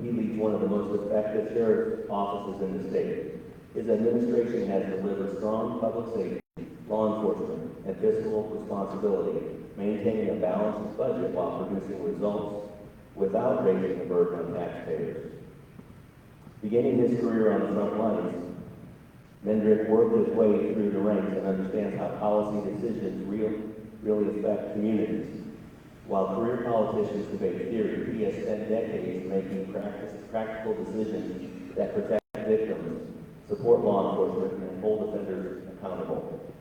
he leads one of the most effective sheriff's offices in the state. His administration has delivered strong public safety, law enforcement, and fiscal responsibility, maintaining a balanced budget while producing results without raising the burden on taxpayers. Beginning his career on the front lines, Mendrick worked his way through the ranks and understands how policy decisions really affect communities. While career politicians debate theory, he has spent decades making practical decisions that protect victims, support law enforcement, and hold offenders accountable.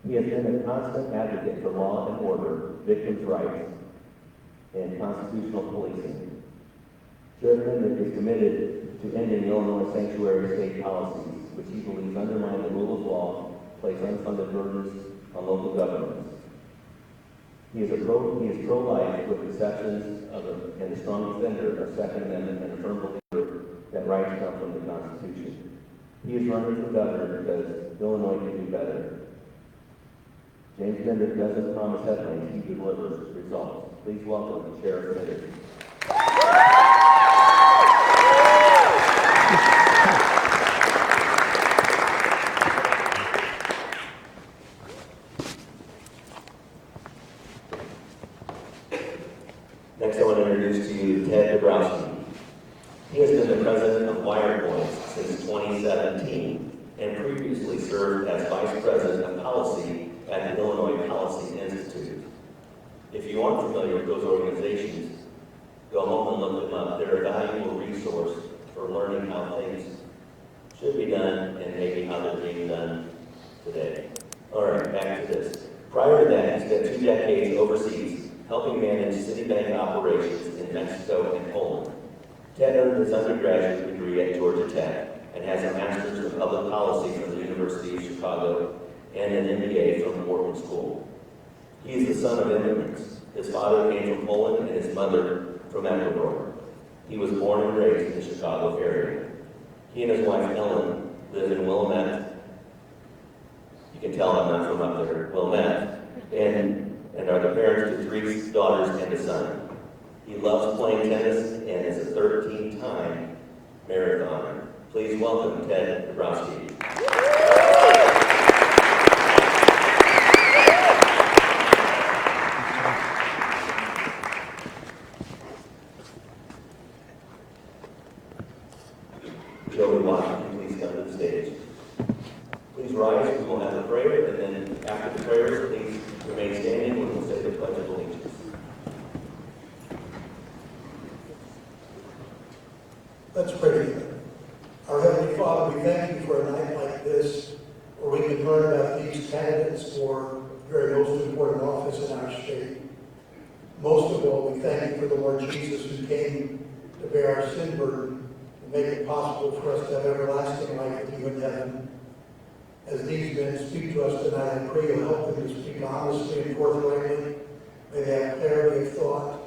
He has been a constant advocate for law and order, victims' rights, and constitutional policing. Sheriff Heidner is committed to ending Illinois sanctuary state policies, which he believes undermine the rule of law, place unfunded burdens on local governments. He is pro-life with exceptions and a strong defender of Second Amendment and a firm believer that rights come from the Constitution. He is running for governor because Illinois can do better. James Mendrick doesn't promise headlines, he delivers results. Please welcome Sheriff Mendrick. Next, I want to introduce to you Ted Dabrowski. He has been the president of WirePoint since 2017 and previously served as vice president of policy at the Illinois Policy Institute. If you aren't familiar with those organizations, go home and look them up. They're a valuable resource for learning how things should be done and maybe how they're being done today. All right, back to this. Prior to that, he spent 2 decades overseas, helping manage Citibank operations in Mexico and Poland. Ted earned his undergraduate degree at Georgia Tech and has a master's in public policy from the University of Chicago and an MBA from Wharton School. He is the son of immigrants. His father came from Poland and his mother from Ecuador. He was born and raised in the Chicago area. He and his wife Ellen live in Wilmette. You can tell I'm not from up there, Wilmette, and are the parents to 3 daughters and a son. He loves playing tennis and is a 13-time marathoner. Please welcome Ted Dabrowski. Joey Washington, please come to the stage. Please rise, we will have a prayer, and then after the prayers, please remain standing when we'll say the Pledge of Allegiance. Let's pray together. Our Heavenly Father, we thank you for a night like this, where we can learn about these candidates for the very most important office in our state. Most of all, we thank you for the Lord Jesus who came to bear our sin burden and make it possible for us to have everlasting life with you in heaven. As these men speak to us tonight, I pray you'll help them to speak honestly and forthrightly. May they have clarity of thought,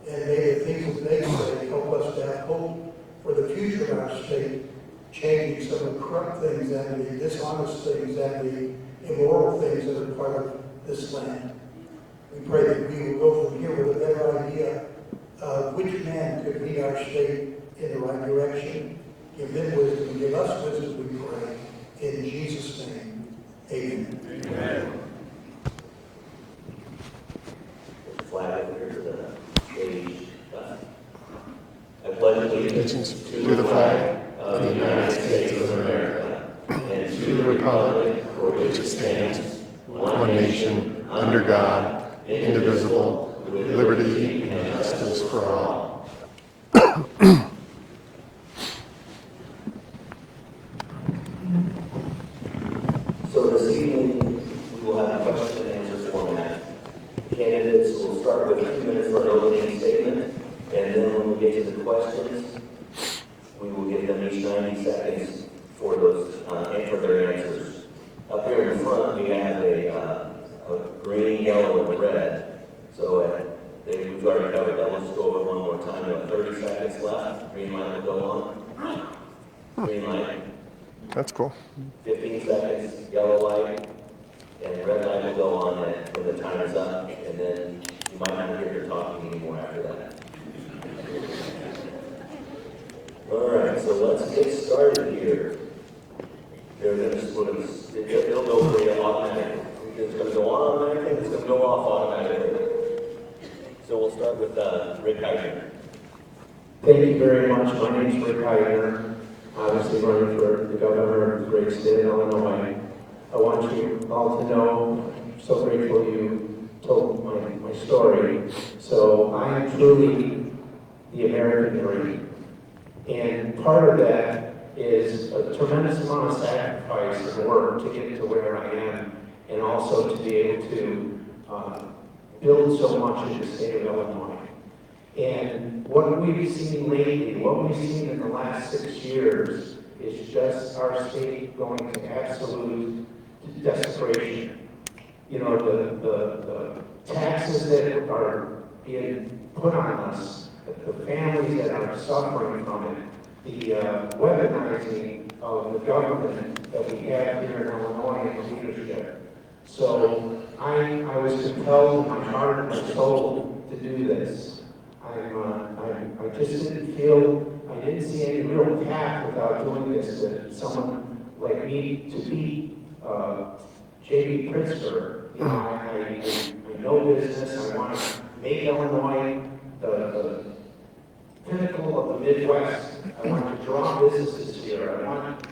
and may the things that they say help us to have hope for the future of our state, changing some of the corrupt things and the dishonest things and the immoral things that are part of this land. We pray that we will go from here with a better idea of which man could lead our state in the right direction. Give them wisdom and give us wisdom, we pray. In Jesus' name, amen. Amen. Flag over here to the stage. I pledge allegiance to the flag of the United States of America and to the republic for which it stands, one nation, under God, indivisible, with liberty and justice for all. So this evening, we will have a question and answer format. Candidates will start with 2 minutes for an opening statement, and then when we get to the questions, we will give them each 90 seconds for those for their answers. Up here in front, we have a green, yellow, and red. So we've already covered that. Let's go over one more time. We have 30 seconds left. Green light will go on. Green light. That's cool. 15 seconds, yellow light, and red light will go on when the time is up, and then you might not hear her talking anymore after that. so let's get started here. They're going to, it'll go for you automatically. It's going to go on automatically, it's going to go off automatically. So we'll start with Rick Heidner. Thank you very much. My name is Rick Heidner, obviously running for the governor of the great state of Illinois. I want you all to know, I'm so grateful you told my story. So I am truly the American dream. And part of that is a tremendous amount of sacrifice and work to get to where I am, and also to be able to build so much in the state of Illinois. And what we've seen lately, what we've seen in the last 6 years, is just our state going to absolute desperation. You know, the taxes that are being put on us, the families that are suffering from it, the weaponizing of the government that we have here in Illinois and the leadership. So I was compelled in my heart and my soul to do this. I just didn't feel, I didn't see any real path without doing this to someone like me to beat J.B. Pritzker. You know, I know business. I want to make Illinois the pinnacle of the Midwest. I want to draw businesses here.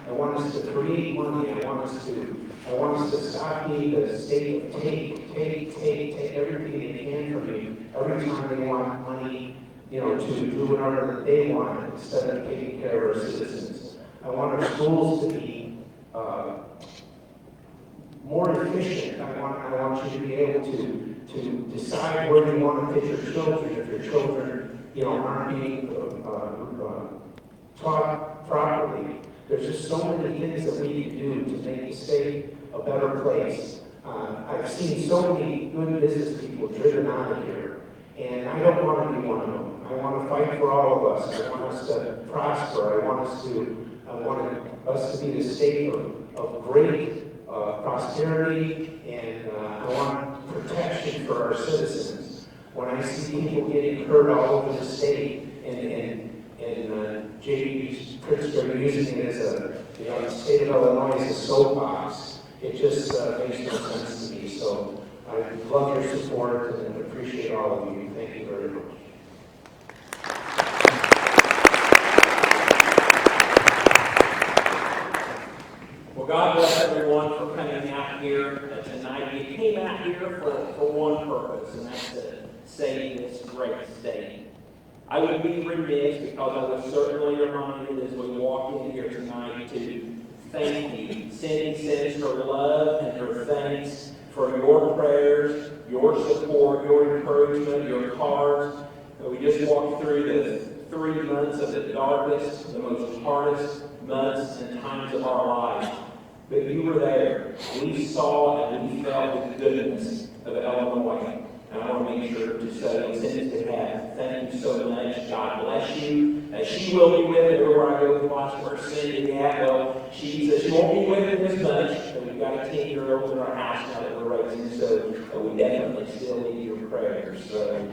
I want us to create money. I want us to stop being the state of take everything they can from you. Every time they want money, you know, to do whatever that they want instead of taking care of our citizens. I want our schools to be more efficient. I want you to be able to decide where you want to fit your children. If your children, you know, aren't being taught properly, there's just so many things that we can do to make the state a better place. I've seen so many good business people driven out of here, and I don't want to be one of them. I want to fight for all of us. I want us to prosper. I want us to be the state of great prosperity, and I want protection for our citizens. When I see people getting hurt all over the state, and J.B. Pritzker using it as the state of Illinois as a soapbox, it just makes no sense to me. So I love your support and appreciate all of you. Thank you very much. Well, God bless everyone for coming out here tonight. We came out here for one purpose, and that's to save this great state. I would be remiss, because I was certainly reminded as we walk in here tonight to thank you. Cindy sends her love and her thanks for your prayers, your support, your encouragement, your cards. We just walked through the 3 months of the darkest, the most hardest months and times of our lives. But you were there. We saw and we felt the goodness of Illinois. And I want to make sure to say, and send it to have, thank you so much. God bless you. She will be with it everywhere I go to watch her Cindy at. Well, she won't be with it as much, but we've got a 10-year-old in our house now that we're raising, so we definitely still need your prayers. So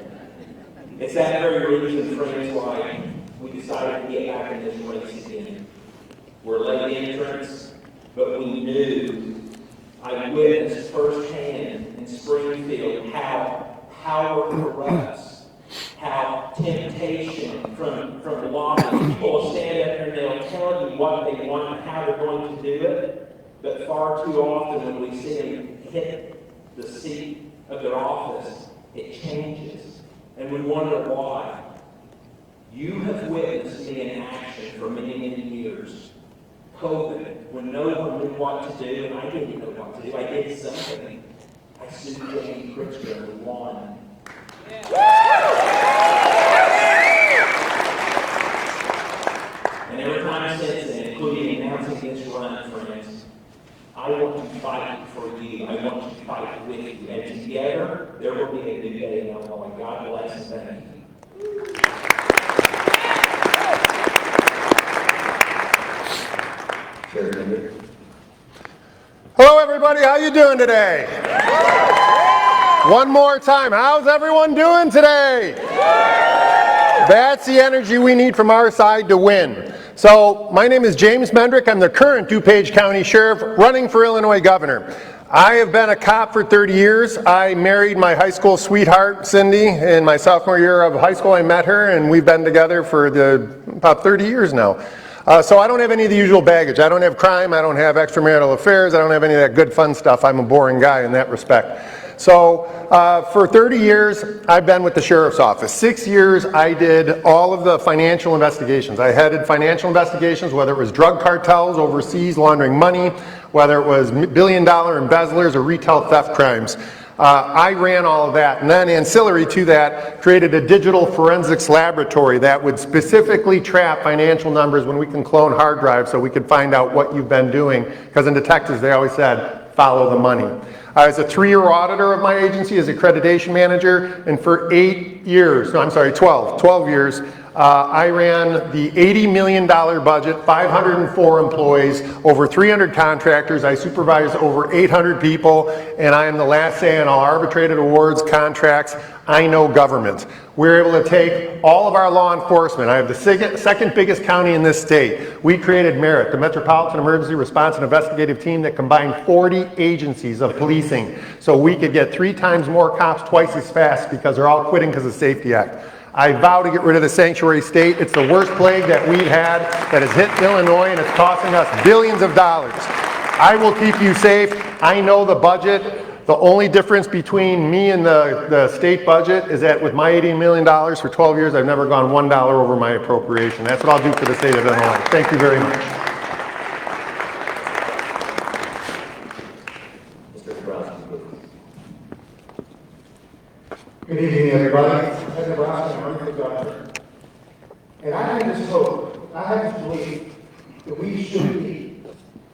it's that very reason, friends, why we decided to get back in this race again. We're late entrants, but we knew, I witnessed firsthand in Springfield how power corrupts, how temptation from lobbyists, people will stand up there and they'll tell you what they want and how they're going to do it, but far too often when we see them hit the seat of their office, it changes, and we wonder why. You have witnessed me in action for many, many years. COVID, when no one knew what to do, and I didn't know what to do, I did something. I sued J.B. Pritzker and we won. And every time since then, including announcing this run, friends, I want to fight for you. I want to fight with you. And together, there will be a new day in Illinois. God bless and thank you. Hello everybody, how you doing today? One more time, how's everyone doing today? That's the energy we need from our side to win. So my name is James Mendrick. I'm the current DuPage County Sheriff running for Illinois Governor. I have been a cop for 30 years. I married my high school sweetheart, Cindy, in my sophomore year of high school. I met her, and we've been together for about 30 years now. So I don't have any of the usual baggage. I don't have crime. I don't have extramarital affairs. I don't have any of that good fun stuff. I'm a boring guy in that respect. So for 30 years, I've been with the Sheriff's Office. 6 years, I did all of the financial investigations. I headed financial investigations, whether it was drug cartels overseas laundering money, whether it was billion-dollar embezzlers or retail theft crimes. I ran all of that, and then ancillary to that, created a digital forensics laboratory that would specifically trap financial numbers when we can clone hard drives so we could find out what you've been doing, because in detectives they always said, follow the money. I was a 3-year auditor of my agency as accreditation manager, and for 12 years, I ran the $80 million budget, 504 employees, over 300 contractors. I supervised over 800 people, and I am the last say on all arbitrated awards, contracts. I know government. We're able to take all of our law enforcement. I have the second biggest county in this state. We created MERIT, the Metropolitan Emergency Response and Investigative Team, that combined 40 agencies of policing. So we could get 3 times more cops twice as fast because they're all quitting because of the Safety Act. I vow to get rid of the sanctuary state. It's the worst plague that we've had that has hit Illinois, and it's costing us billions of dollars. I will keep you safe. I know the budget. The only difference between me and the state budget is that with my $80 million for 12 years, I've never gone $1 over my appropriation. That's what I'll do for the state of Illinois. Thank you very much. Mr. Dabrowski, please. Good evening, everybody. I'm Dabrowski, I'm running for governor. And I have this hope, I have this belief that we should be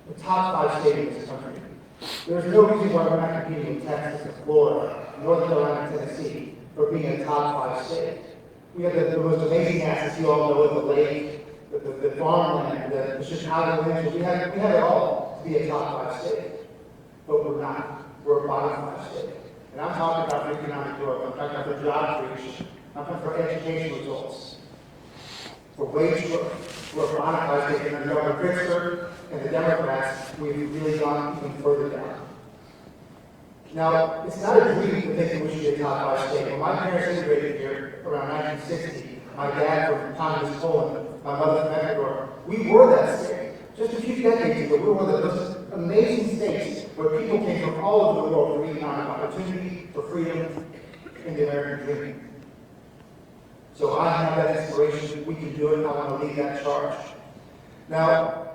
the top 5 state in this country. There's no reason why we're not competing with Texas, Florida, North Carolina, Tennessee for being a top 5 state. We have the most amazing assets you all know, the lake, the farmland, the Chicago land. We have it all to be a top 5 state. But we're not. We're a bottom 5 state. And I'm talking about for economic growth. I'm talking about for job creation. I'm talking for education results. For wage growth. We're a bottom 5 state. And under Governor Pritzker and the Democrats, we've really gone even further down. Now, it's not a dream to think that we should be a top 5 state. When my parents immigrated here around 1960, my dad from Communist Poland, my mother from Ecuador, we were that state. Just a few decades ago, we were one of the most amazing states where people came from all over the world for economic opportunity, for freedom, and the American dream. So I have that inspiration. We can do it. I want to lead that charge. Now,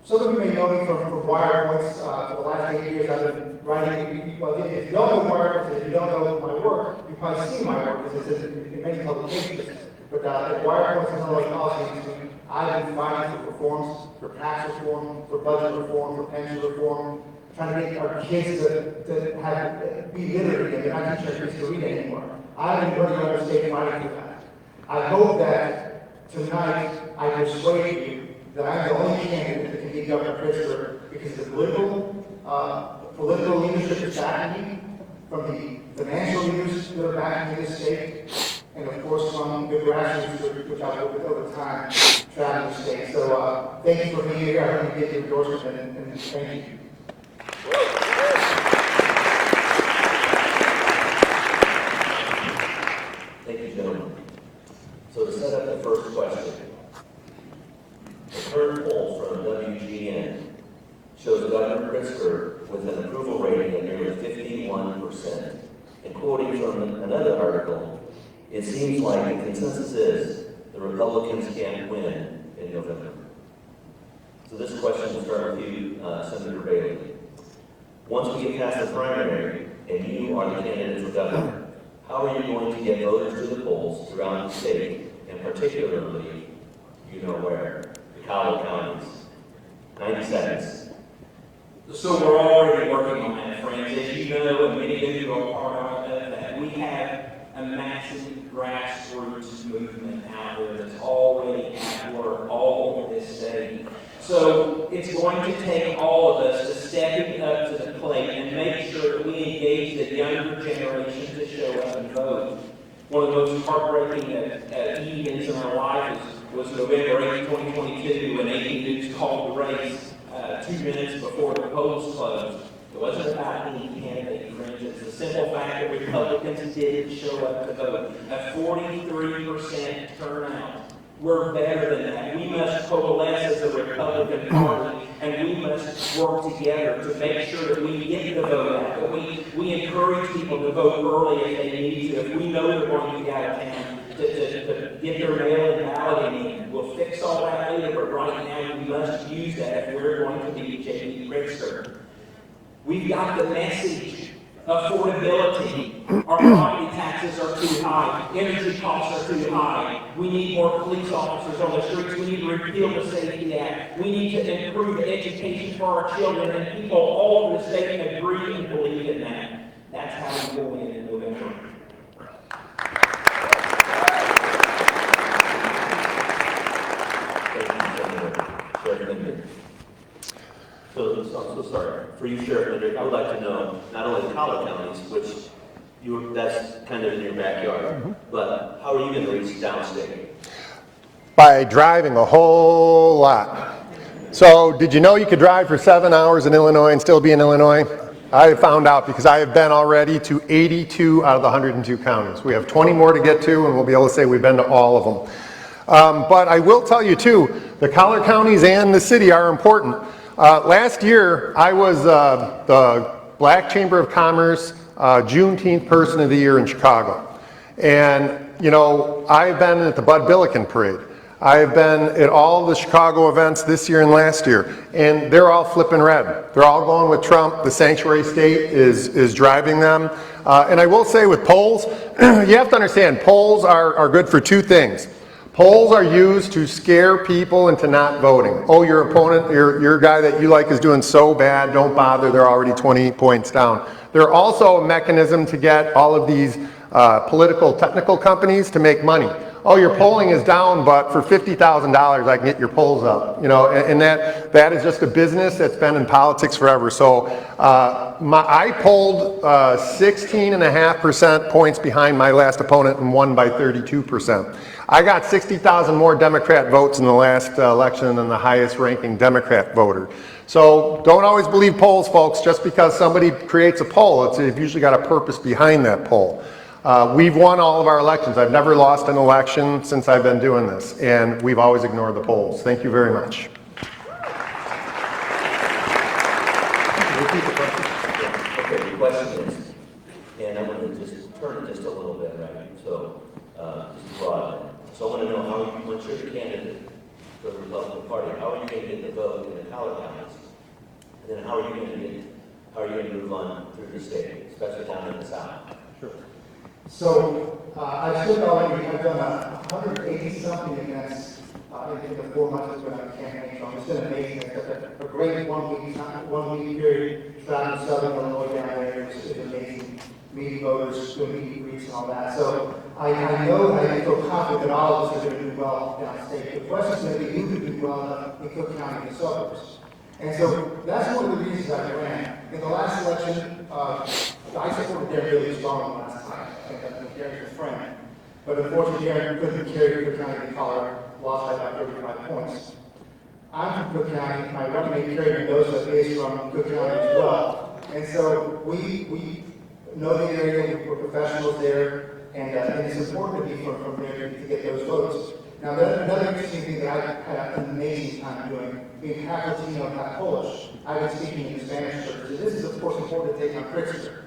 some of you may know me from wire points. For the last 8 years, I've been writing. Well, if you don't know wire points, if you don't know my work, you probably see my work because it's in many publications. But at wire points and Illinois Policy Institute, I've been fighting for reforms, for tax reform, for budget reform, for pension reform, trying to get our kids to be literate again. They're not teaching our kids to read anymore. I've been running around the state fighting for that. I hope that tonight I persuade you that I'm the only candidate that can beat Governor Pritzker because the political leadership is backing me, from the financial leaders that are backing this state, and of course from the grassroots, which I've worked with over time, traveling the state. So thank you for being here. I hope you get your endorsement, and thank you. Thank you, gentlemen. So to set up the first question, the current poll from WGN shows Governor Pritzker with an approval rating of nearly 51%. And quoting from another article, it seems like the consensus is the Republicans can't win in November. So this question will start with you, Senator Bailey. Once we get past the primary and you are the candidate for governor, how are you going to get voters to the polls throughout the state, and particularly, you know where, the Tazewell counties? 90 seconds. So we're already working on that, friends. As you know, and many of you are part of that, we have a massive grassroots movement out there that's already at work all over this state. So it's going to take all of us to stepping up to the plate and make sure that we engage the younger generation to show up and vote. One of the most heartbreaking evenings in our life is was November 8, 2022, when 80 News called the race 2 minutes before the polls closed. It wasn't about any candidate fringes. The simple fact that Republicans didn't show up to vote. A 43% turnout. We're better than that. We must coalesce as a Republican Party, and we must work together to make sure that we get the vote out. That we encourage people to vote early if they need to. If we know they're going to be out of town, to get their mail-in balloting in. We'll fix all that later, but right now we must use that if we're going to be J.D. Pritzker. We've got the message. Affordability. Our property taxes are too high. Energy costs are too high. We need more police officers on the streets. We need to repeal the Safety Act. We need to improve education for our children, and people all over the state agree and believe in that. That's how we go in November. So I'm so sorry. For you, Sheriff Mendrick, I would like to know not only the collar counties, which that's kind of in your backyard, but how are you going to reach downstate? By driving a whole lot. So did you know you could drive for 7 hours in Illinois and still be in Illinois? I found out because I have been already to 82 out of the 102 counties. We have 20 more to get to, and we'll be able to say we've been to all of them. But I will tell you too, the collar counties and the city are important. Last year, I was the Black Chamber of Commerce Juneteenth Person of the Year in Chicago. And, you know, I've been at the Bud Billiken Parade. I've been at all the Chicago events this year and last year, and they're all flipping red. They're all going with Trump. The sanctuary state is driving them. And I will say with polls, you have to understand, polls are good for two things. Polls are used to scare people into not voting. Oh, your opponent, your guy that you like is doing so bad, don't bother, they're already 20 points down. They're also a mechanism to get all of these political technical companies to make money. Oh, your polling is down, but for $50,000 I can get your polls up. You know, and that is just a business that's been in politics forever. So I polled 16.5% points behind my last opponent and won by 32%. I got 60,000 more Democrat votes in the last election than the highest ranking Democrat voter. So don't always believe polls, folks. Just because somebody creates a poll, they've usually got a purpose behind that poll. We've won all of our elections. I've never lost an election since I've been doing this, and we've always ignored the polls. Thank you very much. Okay, the question is, and I'm going to just turn it just a little bit, right? So, just broad. So I want to know how, once you're the candidate for the Republican Party, how are you going to get the vote in the collar counties? And then how are you going to move on through the state, especially down in the South? Sure. So I've still already, I've done 180 something events in the 4 months that I've been campaigning. So it's been amazing. It's a great 1 week period. Traveling Southern Illinois down there is amazing. Meeting voters, doing meet and greets and all that. So I know I feel confident that all of us are going to do well downstate. The question is going to be who can do well in Cook County and the suburbs. And so that's one of the reasons I ran. In the last election, I supported Darren Bailey strongly last time. I think that was Darren's friend. But unfortunately, Darren couldn't carry Cook County to Colorado, lost by about 35 points. I'm from Cook County. My running mate, Kerry Mendoza, is from Cook County as well. And so we know the area, we're professionals there, and it's important to be from there to get those votes. Now, another interesting thing that I had an amazing time doing, being half Latino and half Polish, I've been speaking in Spanish churches. This is, of course, important to take on Pritzker.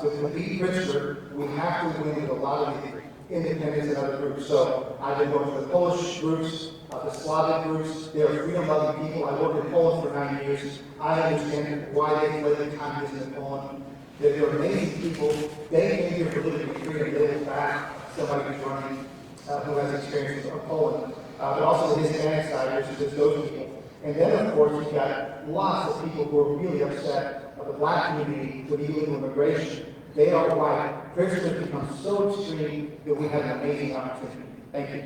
To beat Pritzker, we have to win with a lot of the independents and other groups. So I've been going to the Polish groups, the Slavic groups. They are freedom-loving people. I worked in Poland for 9 years. I understand why they fled the communism in Poland. They're amazing people. They came here for liberty and freedom. They will back somebody who's running, who has experience in Poland. But also the Hispanic side, which is those people. And then, of course, you've got lots of people who are really upset of the black community with illegal immigration. They are white. Pritzker has become so extreme that we have an amazing opportunity. Thank you.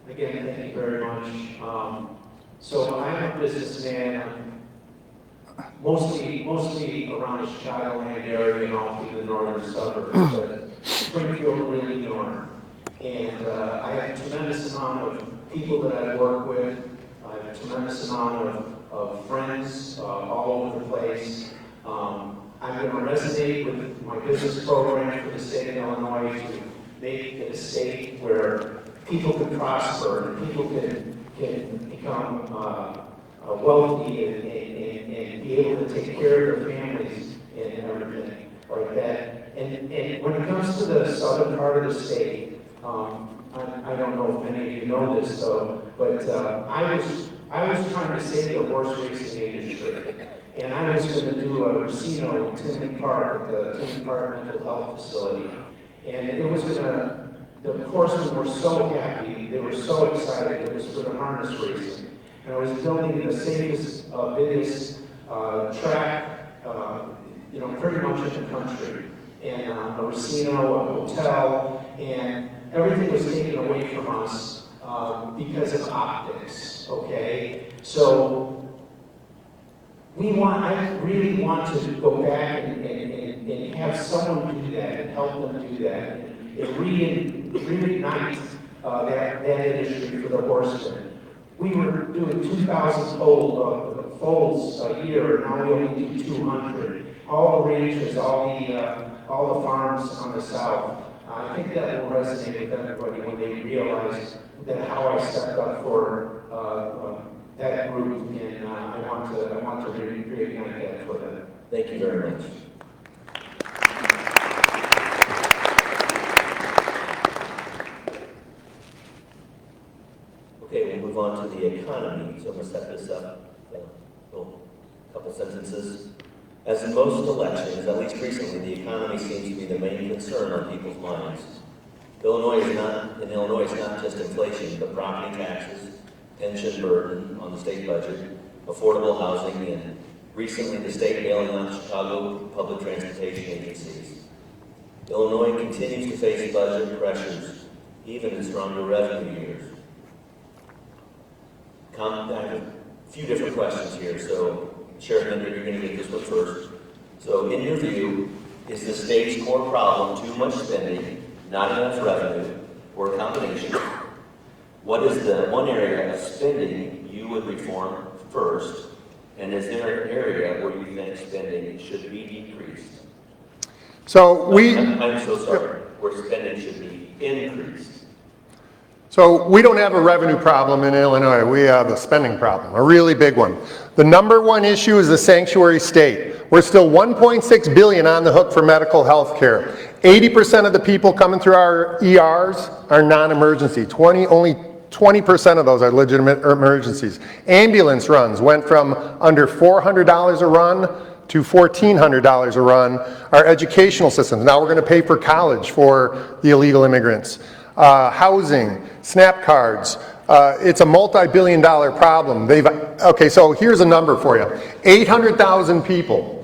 Again, thank you very much. So I'm a businessman, mostly around the Chicago land area. area and all through the northern suburbs, but Springfield really north. And I have a tremendous amount of people that I work with. I have a tremendous amount of friends all over the place. I'm going to resonate with my business program for the state of Illinois to make it a state where people can prosper and people can become wealthy and be able to take care of their families and everything like that. And when it comes to the southern part of the state, I don't know if any of you know this though, but I was trying to save the horse racing industry. And I was going to do a Racino in Tinley Park at the Tinley Park Mental Health Facility. And it was going to, the horsemen were so happy, they were so excited, it was for the harness racing. And I was building the safest, biggest track, pretty much in the country. And a Racino, a hotel, and everything was taken away from us because of optics, okay? So, I really want to go back and have someone do that and help them do that and reignite that industry for the horsemen. We were doing 2,000 foals a year, now we only do 200. All the ranches, all the farms on the south. I think that will resonate with everybody when they realize that how I stepped up for that group, and I want to reignite that for them. Thank you very much. Okay, we'll move on to the economy. So I'm going to set this up. A couple sentences. As in most elections, at least recently, the economy seems to be the main concern on people's minds. Illinois is not just inflation, but property taxes, pension burden on the state budget, affordable housing, and recently the state bailing out Chicago public transportation agencies. Illinois continues to face budget pressures, even in stronger revenue years. I have a few different questions here, so Sheriff Mendrick, you're going to get this one first. So, in your view, is the state's core problem too much spending, not enough revenue, or a combination? What is the one area of spending you would reform first? And is there an area where you think spending should be decreased? So I'm so sorry, where spending should be increased. So we don't have a revenue problem in Illinois. We have a spending problem, a really big one. The number one issue is the sanctuary state. We're still $1.6 billion on the hook for medical health care. 80% of the people coming through our ERs are non-emergency. Only 20% of those are legitimate emergencies. Ambulance runs went from under $400 a run to $1,400 a run. Our educational systems, now we're going to pay for college for the illegal immigrants. Housing, SNAP cards, it's a multi-billion-dollar problem. Okay, so here's a number for you. 800,000 people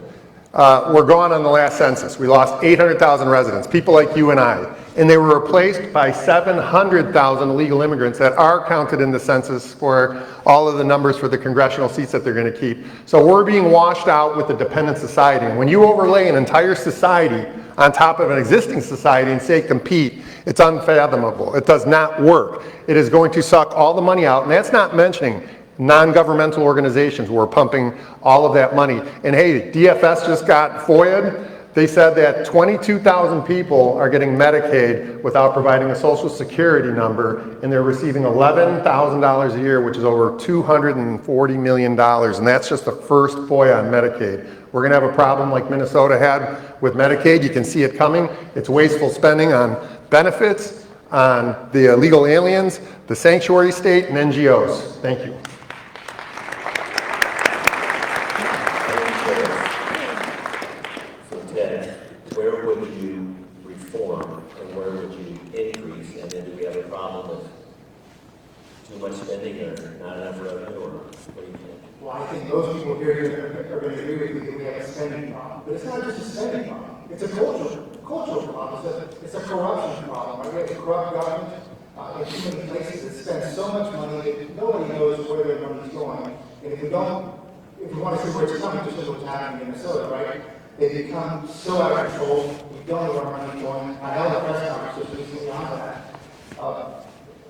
were gone on the last census. We lost 800,000 residents, people like you and I. And they were replaced by 700,000 illegal immigrants that are counted in the census for all of the numbers for the congressional seats that they're going to keep. So we're being washed out with the dependent society. And when you overlay an entire society on top of an existing society and say compete, it's unfathomable. It does not work. It is going to suck all the money out, and that's not mentioning non-governmental organizations who are pumping all of that money. And hey, DFS just got FOIA'd. They said that 22,000 people are getting Medicaid without providing a social security number, and they're receiving $11,000 a year, which is over $240 million, and that's just the first FOIA on Medicaid. We're going to have a problem like Minnesota had with Medicaid. You can see it coming. It's wasteful spending on benefits, on the illegal aliens, the sanctuary state, and NGOs. Thank you. So Ted, where would you reform and where would you increase? And then do we have a problem with too much spending or not enough revenue, or what do you think? Well, I think most people here are going to agree with me that we have a spending problem. But it's not just a spending problem. It's a cultural problem. It's a corruption problem. Right? We have a corrupt government in too many places that spend so much money that nobody knows where their money's going. And if we want to see where it's coming, just look what's happening in Minnesota, right? They've become so out of control, we don't know where our money's going. I held a press conference just recently on that.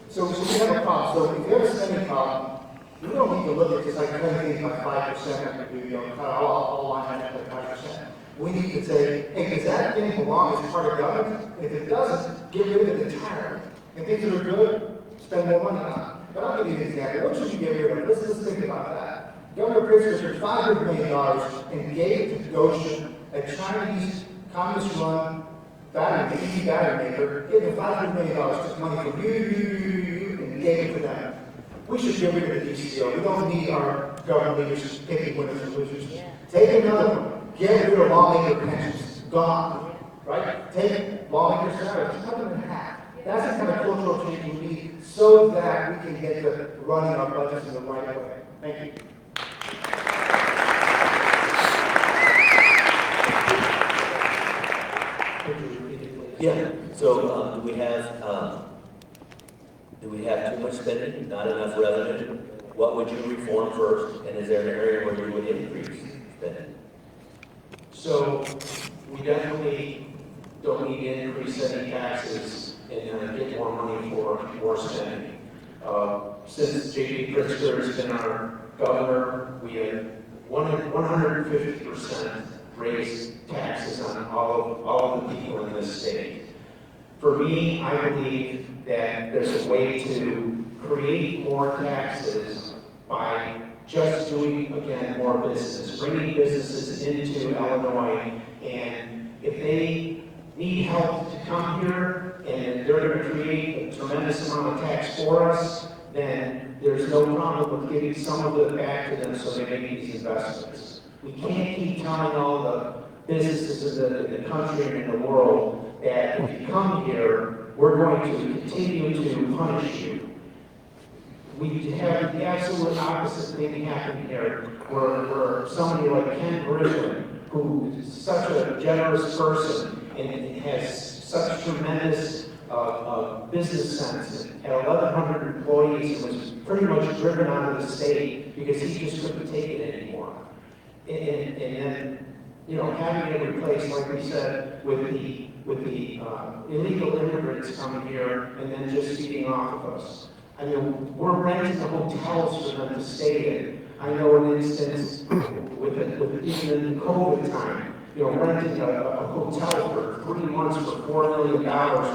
So we have a problem. So if you have a spending problem, we don't need to look at just like cutting things by 5%, like we do, cut all line items by 5%. We need to say, hey, does that thing belong as part of government? If it doesn't, get rid of it entirely. And things that are good, spend more money on it. But I'll give you an example. What should you get rid of? Let's think about that. Governor Pritzker took $500 million and gave it to Goshen, a Chinese communist-run EV battery maker, gave them $500 million, took money from you, and gave it to them. We should get rid of the DCO. We don't need our government leaders picking winners and losers. Take another one. Get rid of lawmaker pensions. Gone. Right? Take lawmaker salaries. Cut them in half. That's the kind of cultural change we need so that we can get to running our budgets in the right way. Thank you. Yeah, so do we have too much spending, not enough revenue? What would you reform first, and is there an area where you would increase spending? So we definitely don't need to increase any taxes and get more money for more spending. Since J.B. Pritzker has been our governor, we have 150% raised taxes on all of the people in this state. For me, I believe that there's a way to create more taxes by just doing, again, more business, bringing businesses into Illinois, and if they need help to come here and they're going to create a tremendous amount of tax for us, then there's no problem with giving some of it back to them so they make these investments. We can't keep telling all the businesses in the country and in the world that if you come here, we're going to continue to punish you. We have the absolute opposite thing happen here, where somebody like Ken Bridgman, who is such a generous person and has such tremendous business sense, had 1,100 employees and was pretty much driven out of the state because he just couldn't take it anymore. And then, you know, having it replaced, like we said, with the illegal immigrants coming here and then just feeding off of us. I mean, we're renting the hotels for them to stay in. I know an instance with even in the COVID time, you know, renting a hotel for 3 months for $4 million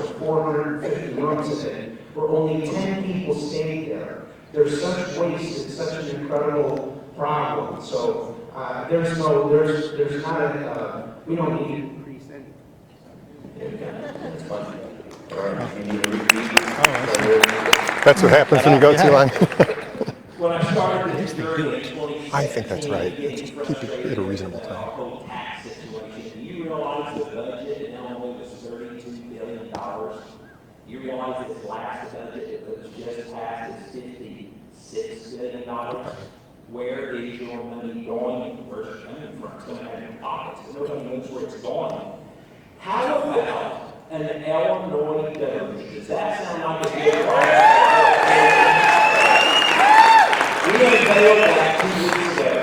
with 450 rooms in it, where only 10 people stayed there. There's such waste and such an incredible problem. So there's not a, we don't need to increase anything. That's fine. All right, you need to repeat. That's what happens when you go too long. When I started this journey in 2016, I think that's right. It's keep it at a reasonable time. Whole tax situation. Do you realize the budget in Illinois was $32 billion? You realize this last budget that was just passed is $56 billion? Where is your money going? Where's it coming from? It's going to have your pockets. Nobody knows where it's going. How about an Illinois government? Does that sound like a good plan? We unveiled that 2 weeks ago.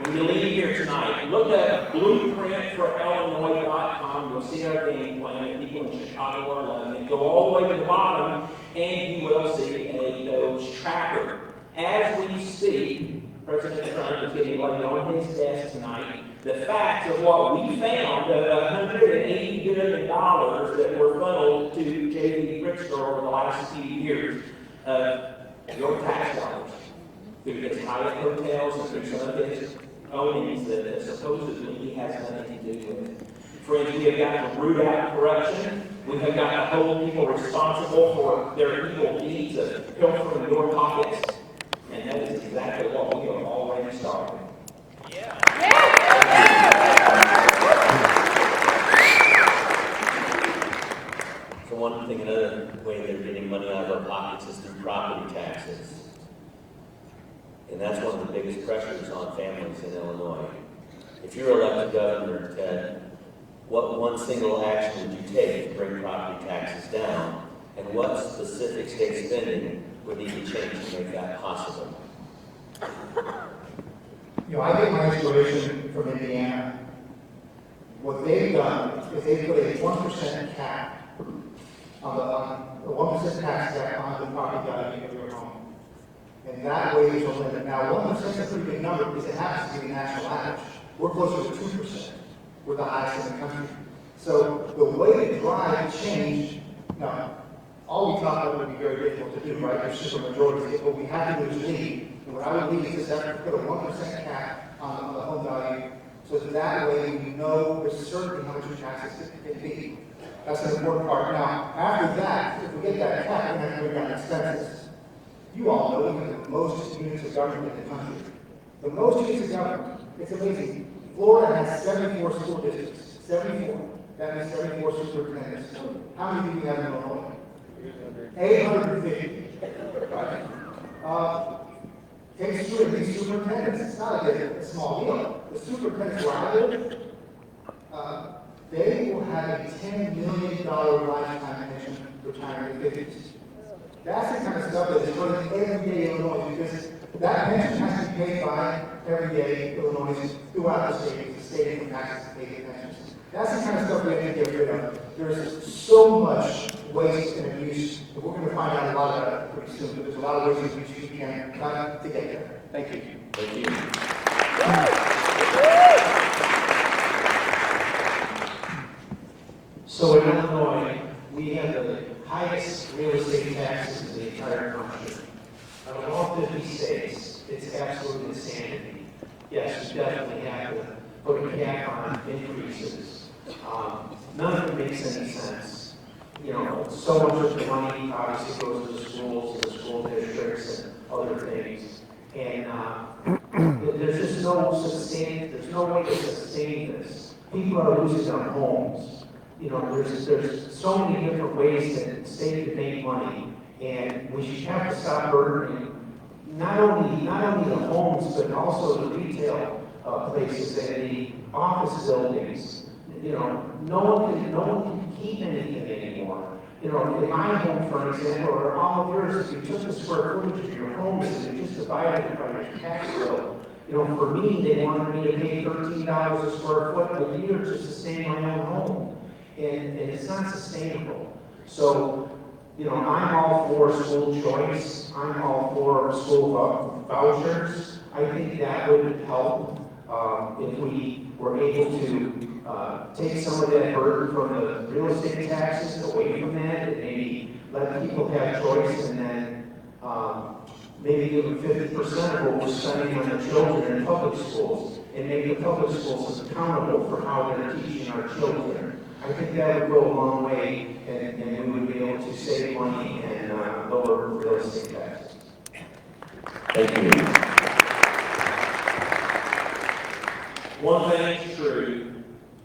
When you leave here tonight, look at blueprintforillinois.com. You'll see our game plan. People in Chicago are loving it. Go all the way to the bottom, and you will see a Doge tracker. As we speak, President Trump is getting laid on his desk tonight the facts of what we found, $180 billion that were funneled to J.B. Pritzker over the last few years of your tax dollars through his Hyatt hotels and through some of his ownings that supposedly he has nothing to do with. Friends, we have got to root out corruption. We have got to hold people responsible for their evil deeds of pilfering your pockets. And that is exactly what we have already started. For one thing, another way they're getting money out of our pockets is through property taxes. And that's one of the biggest pressures on families in Illinois. If you're elected governor, Ted, what one single action would you take to bring property taxes down? And what specific state spending would need to change to make that possible? You know, I get my inspiration from Indiana. What they've done is they've put a 1% cap on the 1% tax cap on the property value of your home. And that way is a limit. Now, 1% is a pretty big number because it happens to be the national average. We're closer to 2%. We're the highest in the country. So the way to drive change, now, all we talk about would be very difficult to do, right? There's super majorities. What we have to do is lead. And what I would lead is that we put a 1% cap on the home value, so that way we know with certainty how much taxes it can be. That's an important part. Now, after that, if we get that cap, we're going to have to bring down expenses. You all know we have the most units of government in the country. The most units of government. It's amazing. Florida has 74 school districts. 74. That means 74 superintendents. How many do we have in Illinois? 850. Right? Takes two of these superintendents. It's not a small deal. The superintendents where I live, they will have a $10 million lifetime pension retiring in the 50s. That's the kind of stuff that is running everyday Illinois, because that pension has to be paid by everyday Illinois throughout the state. The state income taxes to pay the pensions. That's the kind of stuff we have to get rid of. There's so much waste and abuse, and we're going to find out a lot about it pretty soon, but there's a lot of ways in which we can try to get there. Thank you. Thank you. So in Illinois, we have the highest real estate taxes in the entire country. Out of all 50 states, it's absolute insanity. Yes, we definitely have to put a cap on increases. None of it makes any sense. You know, so much of the money obviously goes to the schools, and the school districts, and other things. And there's just no way to sustain this. People are losing their homes. You know, there's so many different ways that the state can make money, and we should have to stop burdening not only the homes, but also the retail places and the office buildings. You know, no one can keep anything anymore. You know, in my home, for example, or all of yours, if you took the square footage of your homes and you just divided it by your tax bill, you know, for me, they wanted me to pay $13 a square foot a year to sustain my own home. And it's not sustainable. So, you know, I'm all for school choice. I'm all for school vouchers. I think that would help if we were able to take some of that burden from the real estate taxes away from that, and maybe let people have choice, and then maybe give them 50% of what we're spending on the children in public schools, and make the public schools accountable for how they're teaching our children. I think that would go a long way, and we would be able to save money and lower real estate taxes. Thank you. One thing's true,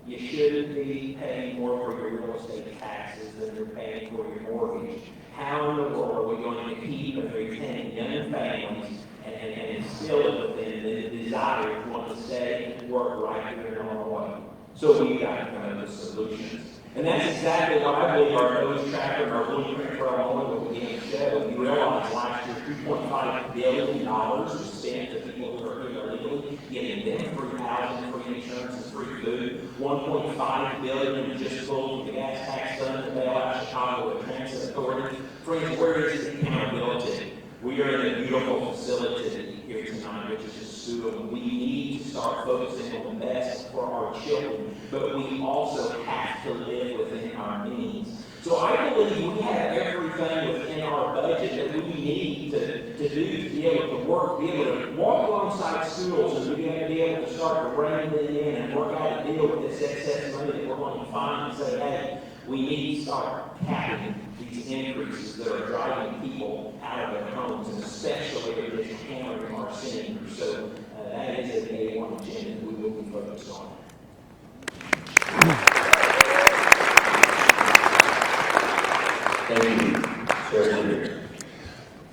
you shouldn't be paying more for your real estate taxes than you're paying for your mortgage. How in the world are we going to keep and retain young families and instill within the desire to want to stay and work right here in Illinois? So we've got to come up with solutions. And that's exactly what I believe our nose tracker and our blueprint for Illinois will begin to show. We realized last year $2.5 billion was spent to people who are here illegally, getting them free housing, free insurance, and free food. $1.5 billion just pulled the gas tax fund to bail out Chicago with transit authority. Friends, where is the accountability? We are in a beautiful facility here tonight, which is just suitable. We need to start focusing on the best for our children, but we also have to live within our means. So I believe we have everything within our budget that we need to do to be able to work, be able to walk alongside schools, and be able to start to rein it in and work out a deal with this excess money that we're going to find and say, hey, we need to start capping these increases that are driving people out of their homes, and especially if they're just hammering our seniors. So that is a day one agenda we will be focused on. Thank you.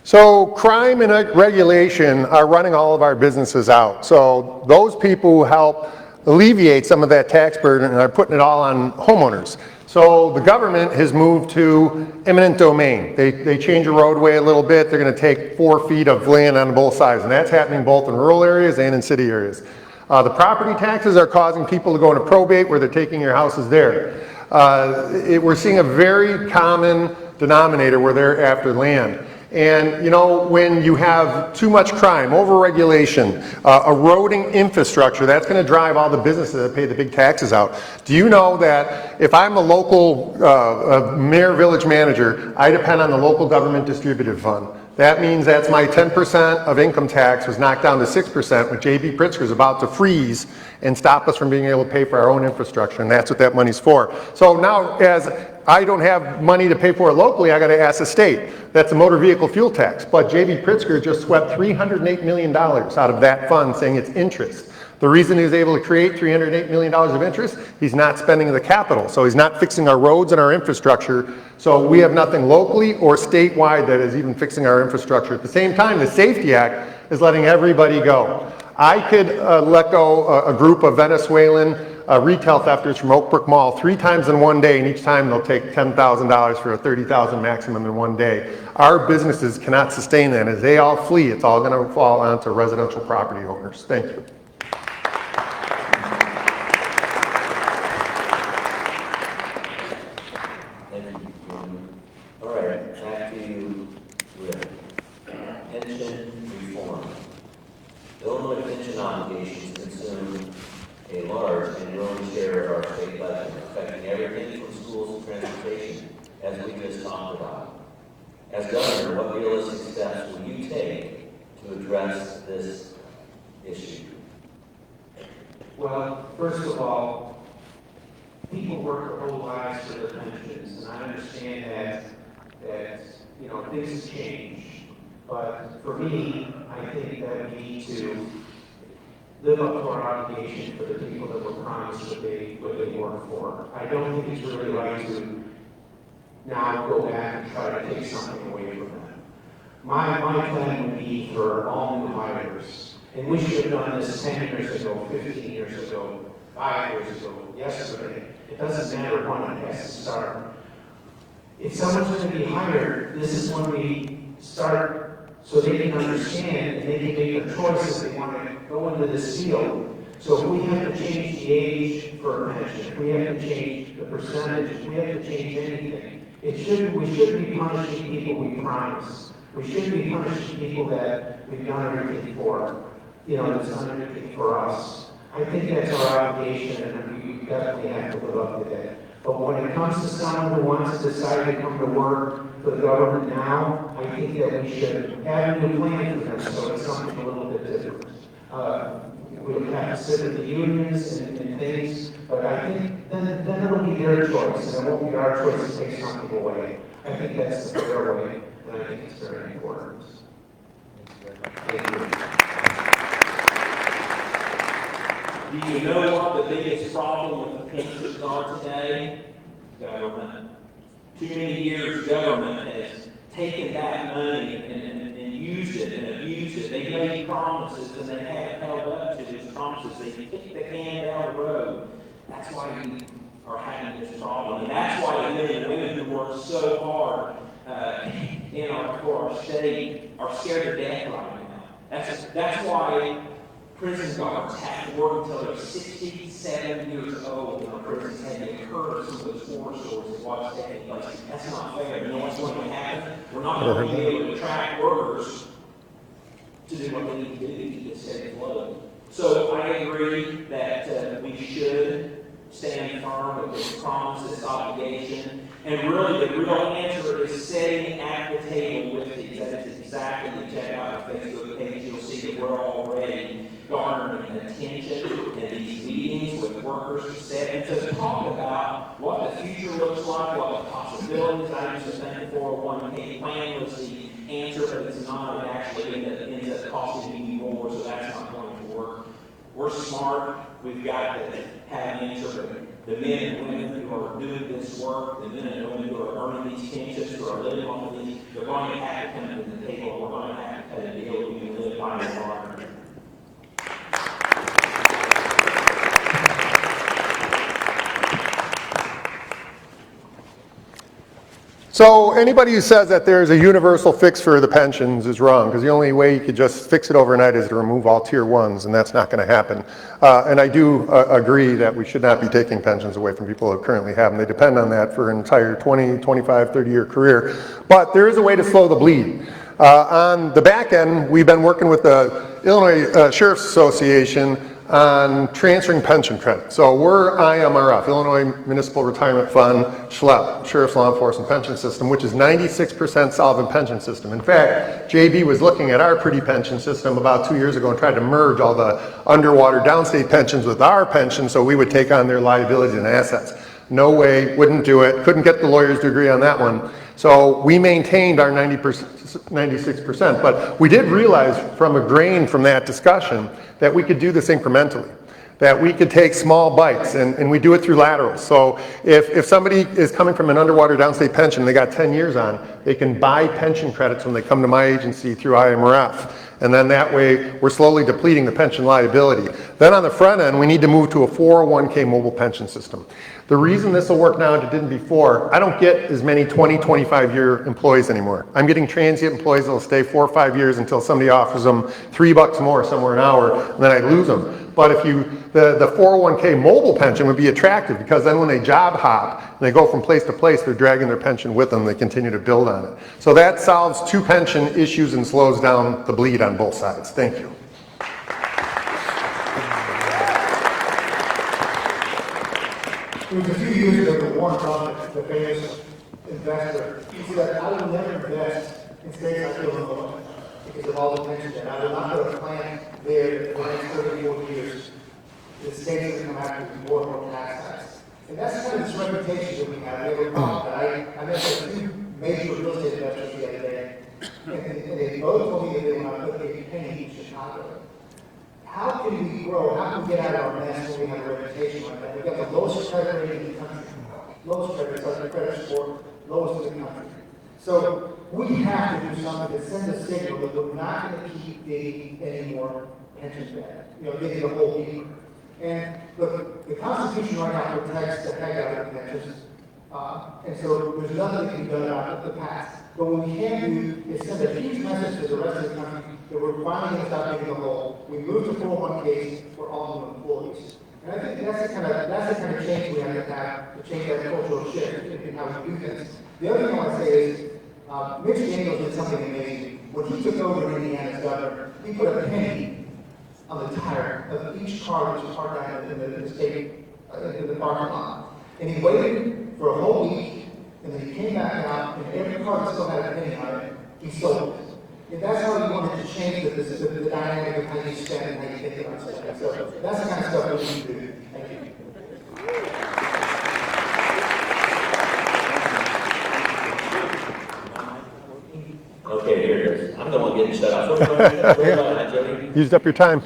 So crime and regulation are running all of our businesses out. So those people who help alleviate some of that tax burden are putting it all on homeowners. So the government has moved to eminent domain. They change a roadway a little bit. They're going to take 4 feet of land on both sides, and that's happening both in rural areas and in city areas. The property taxes are causing people to go into probate where they're taking your houses there. We're seeing a very common denominator where they're after land. And, you know, when you have too much crime, overregulation, eroding infrastructure, that's going to drive all the businesses that pay the big taxes out. Do you know that if I'm a local mayor, village manager, I depend on the local government distributive fund? That means that's my 10% of income tax was knocked down to 6%, which J.B. Pritzker is about to freeze and stop us from being able to pay for our own infrastructure, and that's what that money's for. So now, as I don't have money to pay for it locally, I got to ask the state. That's a motor vehicle fuel tax. But J.B. Pritzker just swept $308 million out of that fund, saying it's interest. The reason he was able to create $308 million of interest, he's not spending the capital. So he's not fixing our roads and our infrastructure. So we have nothing locally or statewide that is even fixing our infrastructure. At the same time, the Safety Act is letting everybody go. I could let go a group of Venezuelan retail thefters from Oak Brook Mall 3 times in one day, and each time they'll take $10,000 for a $30,000 maximum in one day. Our businesses cannot sustain that. As they all flee, it's all going to fall onto residential property owners. Thank you. All right, back to you with pension reform. Illinois pension obligations consume a large and growing share of our state budget, affecting everything from schools to transportation, as we just talked about. As governor, what realistic steps will you take to address this issue? Well, first of all, people work their whole lives for their pensions, and I understand that you know, things change. But for me, I think that we need to live up to our obligation for the people that were promised what they work for. I don't think it's really right to now go back and try to take something away from them. My plan would be for all new hires, and we should have done this 10 years ago, 15 years ago, 5 years ago, yesterday. It doesn't matter when it has to start. If someone's going to be hired, this is when we start so they can understand and they can make a choice if they want to go into this field. So if we have to change the age for a pension, if we have to change the percentage, if we have to change anything, we shouldn't be punishing people we promise. We shouldn't be punishing people that we've done everything for, you know, that's done everything for us. I think that's our obligation, and we definitely have to live up to that. But when it comes to someone who wants to decide to come to work for the government now, I think that we should have a new plan for them, so it's something a little bit different. We'll have to sit in the unions and things, but I think then it'll be their choice, and it won't be our choice to take something away. I think that's the fair way, and I think it's very important. Thank you. Do you know what the biggest problem with the pensions are today? Government. Too many years government has taken that money and used it and abused it. They made promises and they haven't held up to those promises. They kicked the can down the road. That's why we are having this problem. And that's why the men and women who work so hard for our state are scared to death right now. That's why prison guards have to work until they're 67 years old, and our prisons had to encourage some of those horror stories to watch taking place. That's not fair. You know what's going to happen? We're not going to be able to attract workers to do what they need to do to keep the state afloat. So I agree that we should stand firm with this promise, this obligation, and really the real answer is sitting at the table with these. That is exactly the check out our Facebook page. You'll see that we're already garnering attention in these meetings with workers to sit and to talk about what the future looks like, what the possibilities. I used to think the 401k plan was the answer, but it's not. It actually ends up costing you more, so that's not going to work. We're smart. We've got to have an answer for the men and women who are doing this work, the men and women who are earning these pensions, who are living on these. They're going to have to come to the table. We're going to have to cut a deal. We can live by the water. So anybody who says that there's a universal fix for the pensions is wrong, because the only way you could just fix it overnight is to remove all tier ones, and that's not going to happen. And I do agree that we should not be taking pensions away from people who currently have them. They depend on that for an entire 20, 25, 30-year career. But there is a way to slow the bleed. On the back end, we've been working with the Illinois Sheriff's Association on transferring pension credit. So we're IMRF, Illinois Municipal Retirement Fund, SHLEP, Sheriff's Law Enforcement Pension System, which is 96% solvent pension system. In fact, JB was looking at our pretty pension system about 2 years ago and tried to merge all the underwater downstate pensions with our pension so we would take on their liabilities and assets. No way, wouldn't do it, couldn't get the lawyers to agree on that one. So we maintained our 96%, but we did realize from a grain from that discussion that we could do this incrementally, that we could take small bites, and we do it through laterals. So if somebody is coming from an underwater downstate pension, they got 10 years on, they can buy pension credits when they come to my agency through IMRF. And then that way, we're slowly depleting the pension liability. Then on the front end, we need to move to a 401k mobile pension system. The reason this will work now and it didn't before, I don't get as many 20, 25-year employees anymore. I'm getting transient employees that will stay 4 or 5 years until somebody offers them $3 more somewhere an hour, and then I lose them. But if the 401k mobile pension would be attractive, because then when they job hop and they go from place to place, they're dragging their pension with them, they continue to build on it. So that solves two pension issues and slows down the bleed on both sides. Thank you. It was a few years ago that Warren Buffett, the famous investor, he said, I will never invest in states like Illinois because of all the pension debt. I will not put a plant there for the next 30 or 40 years. The states that come after with more and more tax cuts. And that's kind of this reputation that we have. We have a problem that I met with two major real estate investors the other day, and they both told me that they were not putting a penny in Chicago. How can we grow? How can we get out of our mess when we have a reputation like that? We've got the lowest credit rating in the country. Lowest credit score, lowest in the country. So we have to do something that sends a signal that we're not going to keep digging any more pension debt. Digging the hole deeper. And look, the Constitution right now protects the heck out of the pensions. And so there's nothing that can be done about the past. But what we can do is send a huge message to the rest of the country that we're finally going to stop digging the hole. We move to 401ks for all new employees. And I think that's the kind of change we have to change that cultural shift in how we do things. The other thing I want to say is, Mitch Daniels did something amazing. When he took over Indiana as governor, he put a penny on the tire of each car that was parked out in the state, in the parking lot. And he waited for a whole week, and then he came back out, and every car that still had a penny on it, he sold it. And that's how he wanted to change the dynamic of how you spend and how you think about spending. So that's the kind of stuff we need to do. Thank you. Okay, here it is. I'm the one getting shut off. Jody? Used up your time.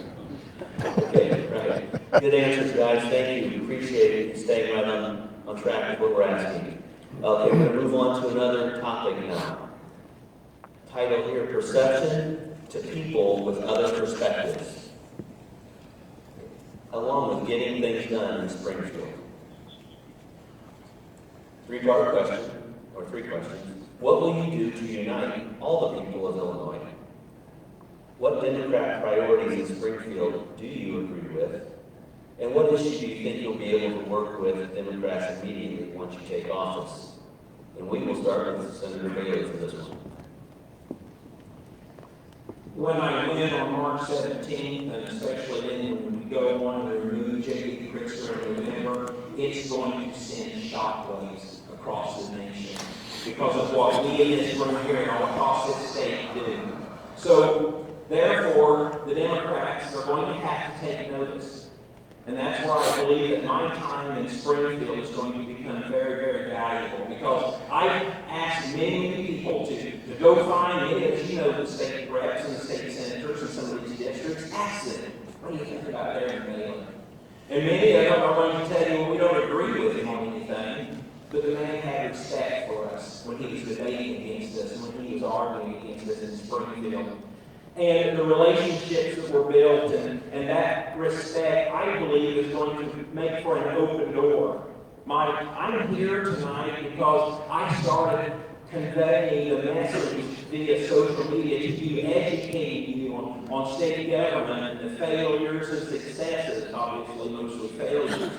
Okay, right. Good answers, guys. Thank you. We appreciate it. Staying right on track with what we're asking. Okay, we're going to move on to another topic now. Title here, Perception to People with Other Perspectives. Along with getting things done in Springfield. Three-part question, or three questions. What will you do to unite all the people of Illinois? What Democrat priorities in Springfield do you agree with? And what issue do you think you'll be able to work with Democrats immediately once you take office? And we will start with Senator Bailey for this one. When I win on March 17th, and especially then when we go on to remove J.D. Pritzker in November, it's going to send shockwaves across the nation because of what we in this room here and all across this state do. So, therefore, the Democrats are going to have to take notice. And that's why I believe that my time in Springfield is going to become very, very valuable, because I've asked many people to go find any of the state reps and the state senators in some of these districts, ask them, what do you think about Darren Bailey? And many of them are going to tell you, well, we don't agree with him on anything, but the man had respect for us when he was debating against us and when he was arguing against us in Springfield. And the relationships that were built and that respect, I believe, is going to make for an open door. I'm here tonight because I started conveying the message via social media to you, educating you on state government and the failures and successes, obviously mostly failures.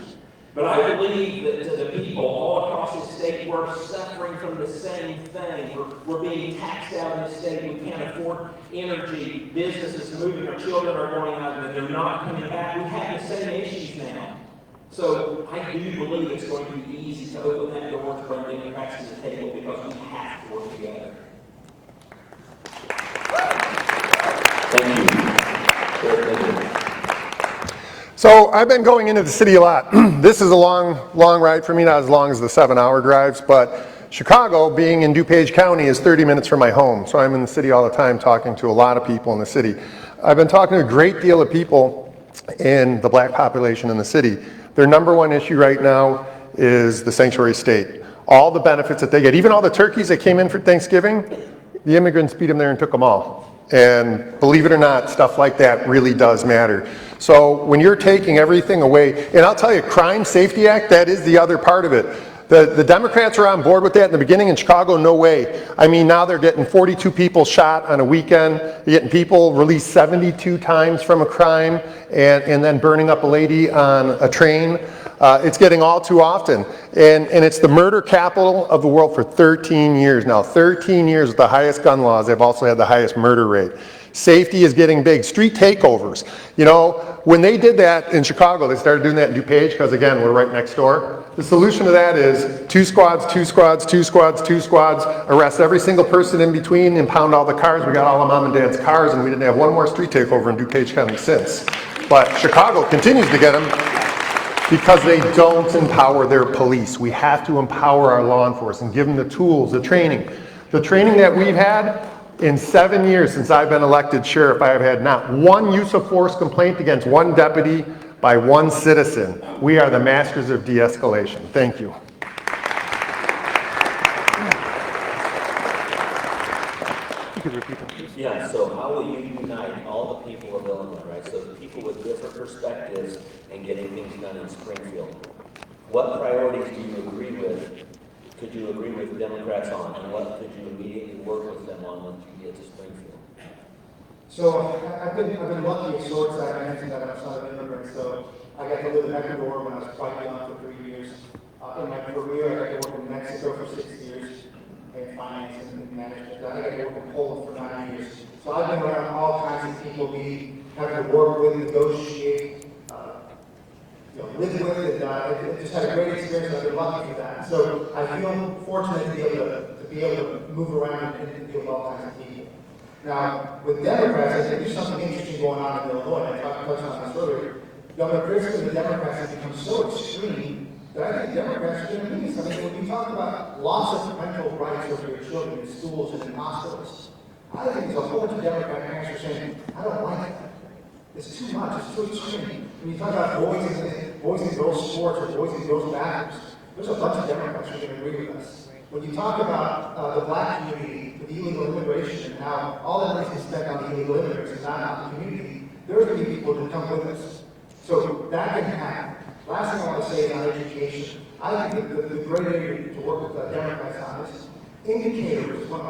But I believe that to the people all across the state, we're suffering from the same thing. We're being taxed out in the state. We can't afford energy. Businesses moving. Our children are going out and they're not coming back. We have the same issues now. So I do believe it's going to be easy to open that door to bring Democrats to the table because we have to work together. Thank you. Thank you. So I've been going into the city a lot. This is a long ride for me, not as long as the 7-hour drives, but Chicago, being in DuPage County, is 30 minutes from my home. So I'm in the city all the time talking to a lot of people in the city. I've been talking to a great deal of people in the black population in the city. Their number one issue right now is the sanctuary state. All the benefits that they get, even all the turkeys that came in for Thanksgiving, the immigrants beat them there and took them all. And believe it or not, stuff like that really does matter. So when you're taking everything away, and I'll tell you, Crime Safety Act, that is the other part of it. The Democrats are on board with that in the beginning. In Chicago, no way. I mean, now they're getting 42 people shot on a weekend. They're getting people released 72 times from a crime and then burning up a lady on a train. It's getting all too often. And it's the murder capital of the world for 13 years now. 13 years with the highest gun laws. They've also had the highest murder rate. Safety is getting big. Street takeovers. You know, when they did that in Chicago, they started doing that in DuPage because, again, we're right next door. The solution to that is 2 squads, 2 squads, 2 squads, 2 squads, arrest every single person in between, impound all the cars. We got all of mom and dad's cars, and we didn't have one more street takeover in DuPage County since. But Chicago continues to get them because they don't empower their police. We have to empower our law enforcement and give them the tools, the training. The training that we've had, in 7 years since I've been elected sheriff, I have had not one use of force complaint against one deputy by one citizen. We are the masters of de-escalation. Thank you. You could repeat that. Yeah, so how will you unite all the people of Illinois, right? So the people with different perspectives and getting things done in Springfield. What priorities do you agree with? Could you agree with Democrats on, and what could you immediately work with them on once you get to Springfield? So I've been lucky of sorts. I mentioned that I'm a son of immigrants, so I got to live in Ecuador when I was quite young for 3 years. In my career, I got to work in Mexico for 6 years in finance and management. Then I got to work in Poland for 9 years. So I've been around all kinds of people we have to work with, negotiate, live with, and just had a great experience. I've been lucky for that. So I feel fortunate to be able to move around and deal with all kinds of people. Now, with Democrats, I think there's something interesting going on in Illinois. I touched on this earlier. Governor Christie and the Democrats have become so extreme that I think Democrats are going to need something. When we talk about loss of parental rights over your children in schools and in hospitals, I think there's a whole bunch of Democrat parents saying, I don't like that. It's too much. It's too extreme. When you talk about boys and girls sports or boys and girls bathrooms, there's a bunch of Democrats who are going to agree with us. When you talk about the black community, with illegal immigration, and how all that money is spent on the illegal immigrants and not on the community, there's going to be people who come with us. So that can happen. Last thing I want to say is on education. I think that the great area to work with Democrats on is indicators. One of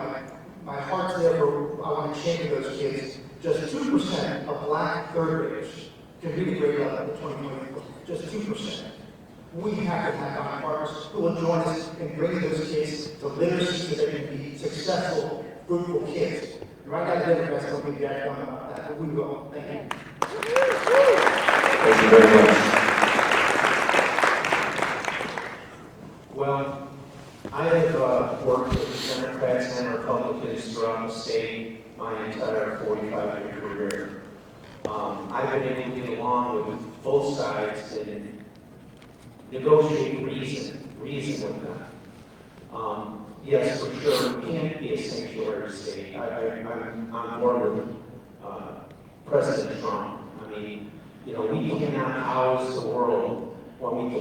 my heart's there for, I want to change those kids. Just 2% of black third graders can read a grade level in 2024. Just 2%. We have to have our partners who will join us in bringing those kids to literacy so they can be successful, fruitful kids. And right now, the Democrats don't think that's going about that, but we will. Thank you. Thank you very much. Well, I have worked with Democrats and Republicans throughout the state my entire 45-year career. I've been able to get along with both sides and negotiate reason with them. Yes, for sure, we can't be a sanctuary state. I'm on board with President Trump. I mean, we cannot house the world when we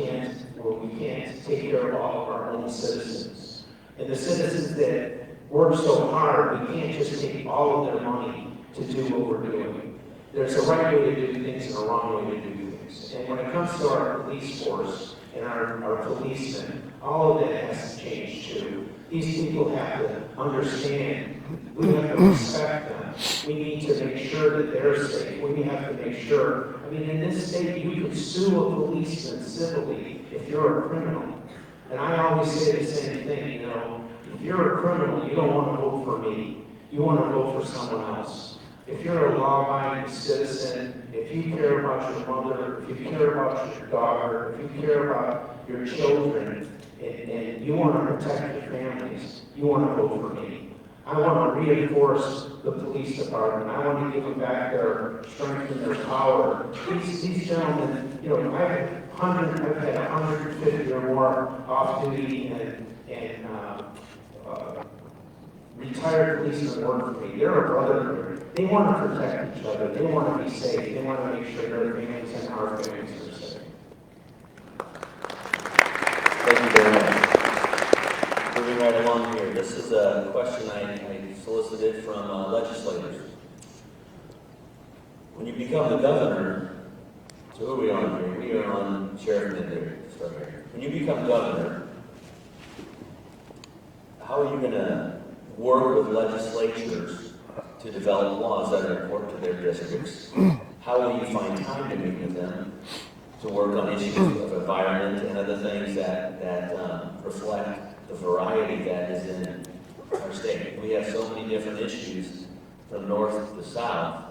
can't take care of all of our own citizens. And the citizens that work so hard, we can't just take all of their money to do what we're doing. There's a right way to do things and a wrong way to do things. And when it comes to our police force and our policemen, all of that has to change too. These people have to understand. We have to respect them. We need to make sure that they're safe. We have to make sure. I mean, in this state, you could sue a policeman civilly if you're a criminal. And I always say the same thing, you know, if you're a criminal, you don't want to vote for me. You want to vote for someone else. If you're a law-abiding citizen, if you care about your mother, if you care about your daughter, if you care about your children, and you want to protect your families, you want to vote for me. I want to reinforce the police department. I want to give them back their strength and their power. These gentlemen, you know, I've had 150 or more off-duty and retired policemen work for me. They're a brotherhood. They want to protect each other. They want to be safe. They want to make sure their families and our families are safe. Thank you very much. Moving right along here, this is a question I solicited from legislators. When you become the governor, so who are we on here? We are on Sheriff Mendrick. When you become governor, how are you going to work with legislatures to develop laws that are important to their districts? How will you find time to meet with them to work on issues of environment and other things that reflect the variety that is in our state? We have so many different issues from north to south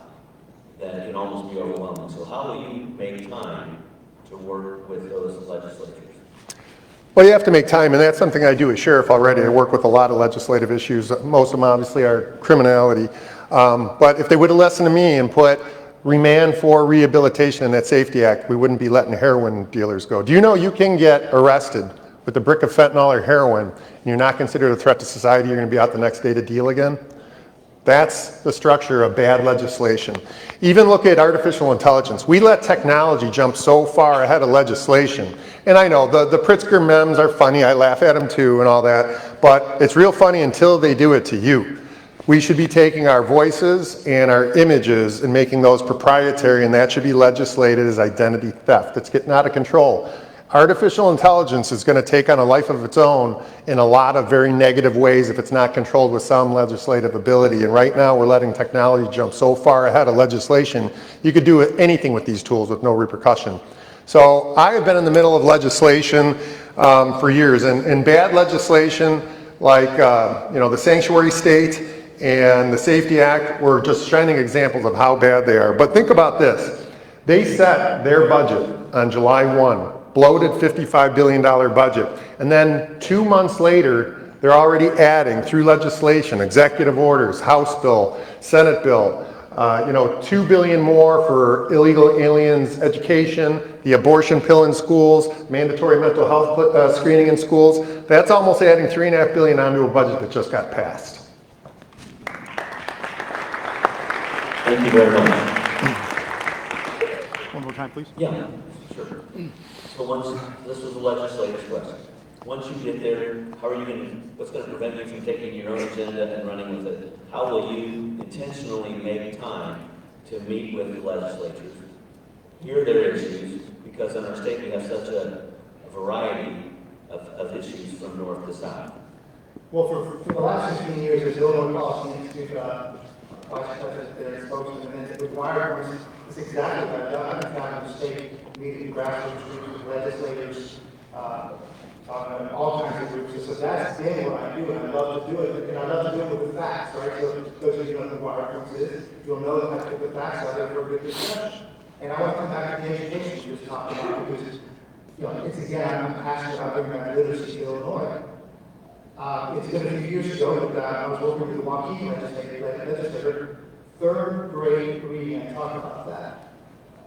that it can almost be overwhelming. So how will you make time to work with those legislatures? Well, you have to make time, and that's something I do as sheriff already. I work with a lot of legislative issues. Most of them obviously are criminality. But if they would have listened to me and put remand for rehabilitation in that Safety Act, we wouldn't be letting heroin dealers go. Do you know you can get arrested with a brick of fentanyl or heroin, and you're not considered a threat to society, you're going to be out the next day to deal again? That's the structure of bad legislation. Even look at artificial intelligence. We let technology jump so far ahead of legislation. And I know the Pritzker memes are funny, I laugh at them too and all that, but it's real funny until they do it to you. We should be taking our voices and our images and making those proprietary, and that should be legislated as identity theft. It's getting out of control. Artificial intelligence is going to take on a life of its own in a lot of very negative ways if it's not controlled with some legislative ability. And right now we're letting technology jump so far ahead of legislation, you could do anything with these tools with no repercussion. So I have been in the middle of legislation for years, and bad legislation like the Sanctuary State and the Safety Act were just shining examples of how bad they are. But think about this. They set their budget on July 1. Bloated $55 billion budget. And then 2 months later, they're already adding through legislation, executive orders, House bill, Senate bill, $2 billion more for illegal aliens education, the abortion pill in schools, mandatory mental health screening in schools. That's almost adding $3.5 billion onto a budget that just got passed. Thank you very much. One more time, please. Yeah, sure. So this was a legislative question. Once you get there, what's going to prevent you from taking your own agenda and running with it? How will you intentionally make time to meet with the legislatures, hear their issues, because in our state we have such a variety of issues from north to south? Well, for the last 15 years, there's Illinois Policy Institute, Vice President there, spokesman, and the requirement is exactly that. I've been down in the state, meeting grassroots groups, legislators, all kinds of groups. So that's been what I do, and I love to do it. And I love to do it with the facts, right? So those of you who know what reference is, you'll know that I put the facts out there for a good discussion. And I want to come back to the education you just talked about, because it's again, I'm passionate about bringing back literacy to Illinois. It's been a few years ago that I was working with the Waukegan legislature, third grade reading, and talking about that.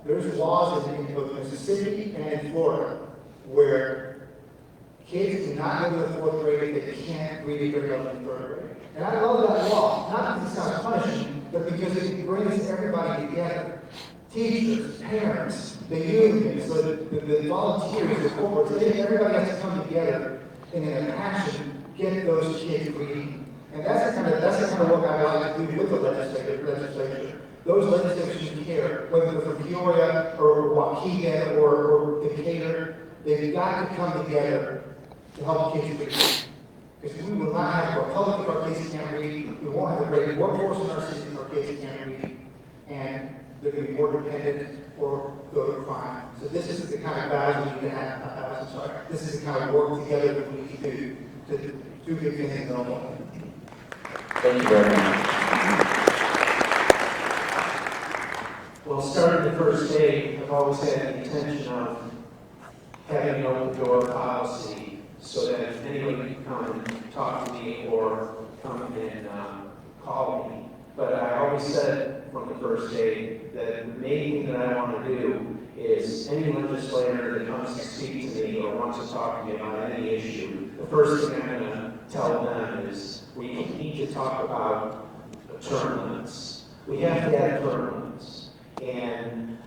There's laws in both Mississippi and in Florida where kids cannot go to the fourth grade if they can't read very well in third grade. And I love that law, not because it sounds punishing, but because it brings everybody together. Teachers, parents, the unions, the volunteers, the corporates, everybody has to come together and in a passion get those kids reading. And that's the kind of work I like to do with the legislature. Those legislators who care, whether they're from Peoria or Waukegan or Decatur, they've got to come together to help kids read. Because we will not have a Republican if our kids can't read, we won't have a great workforce in our city if our kids can't read, and they're going to be more dependent or go to crime. So this is the kind of values we need to have, this is the kind of work together that we need to do good things in Illinois. Thank you very much. Well, starting the first day, I've always had the intention of having an open door policy so that if anybody can come and talk to me or come and call me. But I always said from the first day that the main thing that I want to do is any legislator that comes to speak to me or wants to talk to me about any issue, the first thing I'm going to tell them is we need to talk about term limits. We have to have term limits. And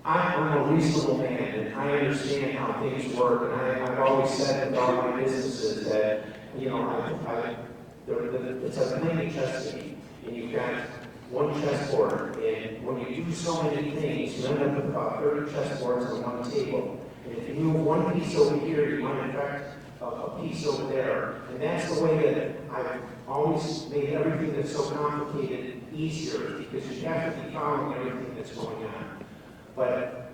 I'm a reasonable man, and I understand how things work, and I've always said with all my businesses that, you know, it's a playing chess game, and you've got one chessboard, and when you do so many things, you end up with about 30 chessboards on one table. And if you move one piece over here, you might affect a piece over there. And that's the way that I've always made everything that's so complicated easier, because you have to be following everything that's going on. But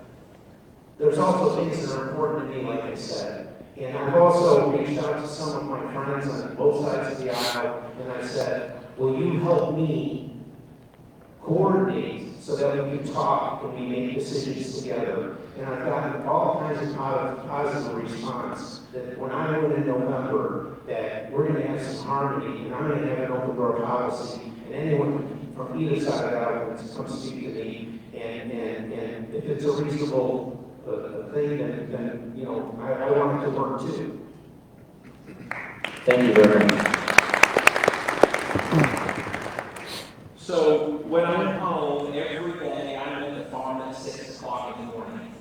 there's also things that are important to me, like I said. And I've also reached out to some of my friends on both sides of the aisle, and I said, will you help me coordinate so that we can talk and we make decisions together? And I've gotten all kinds of positive response that when I win in November, that we're going to have some harmony, and I'm going to have an open door policy, and anyone from either side of the aisle can come speak to me, and if it's a reasonable thing, then you know, I want it to work too. Thank you very much. So when I'm home every day, I'm at the farm at 6 o'clock in the morning.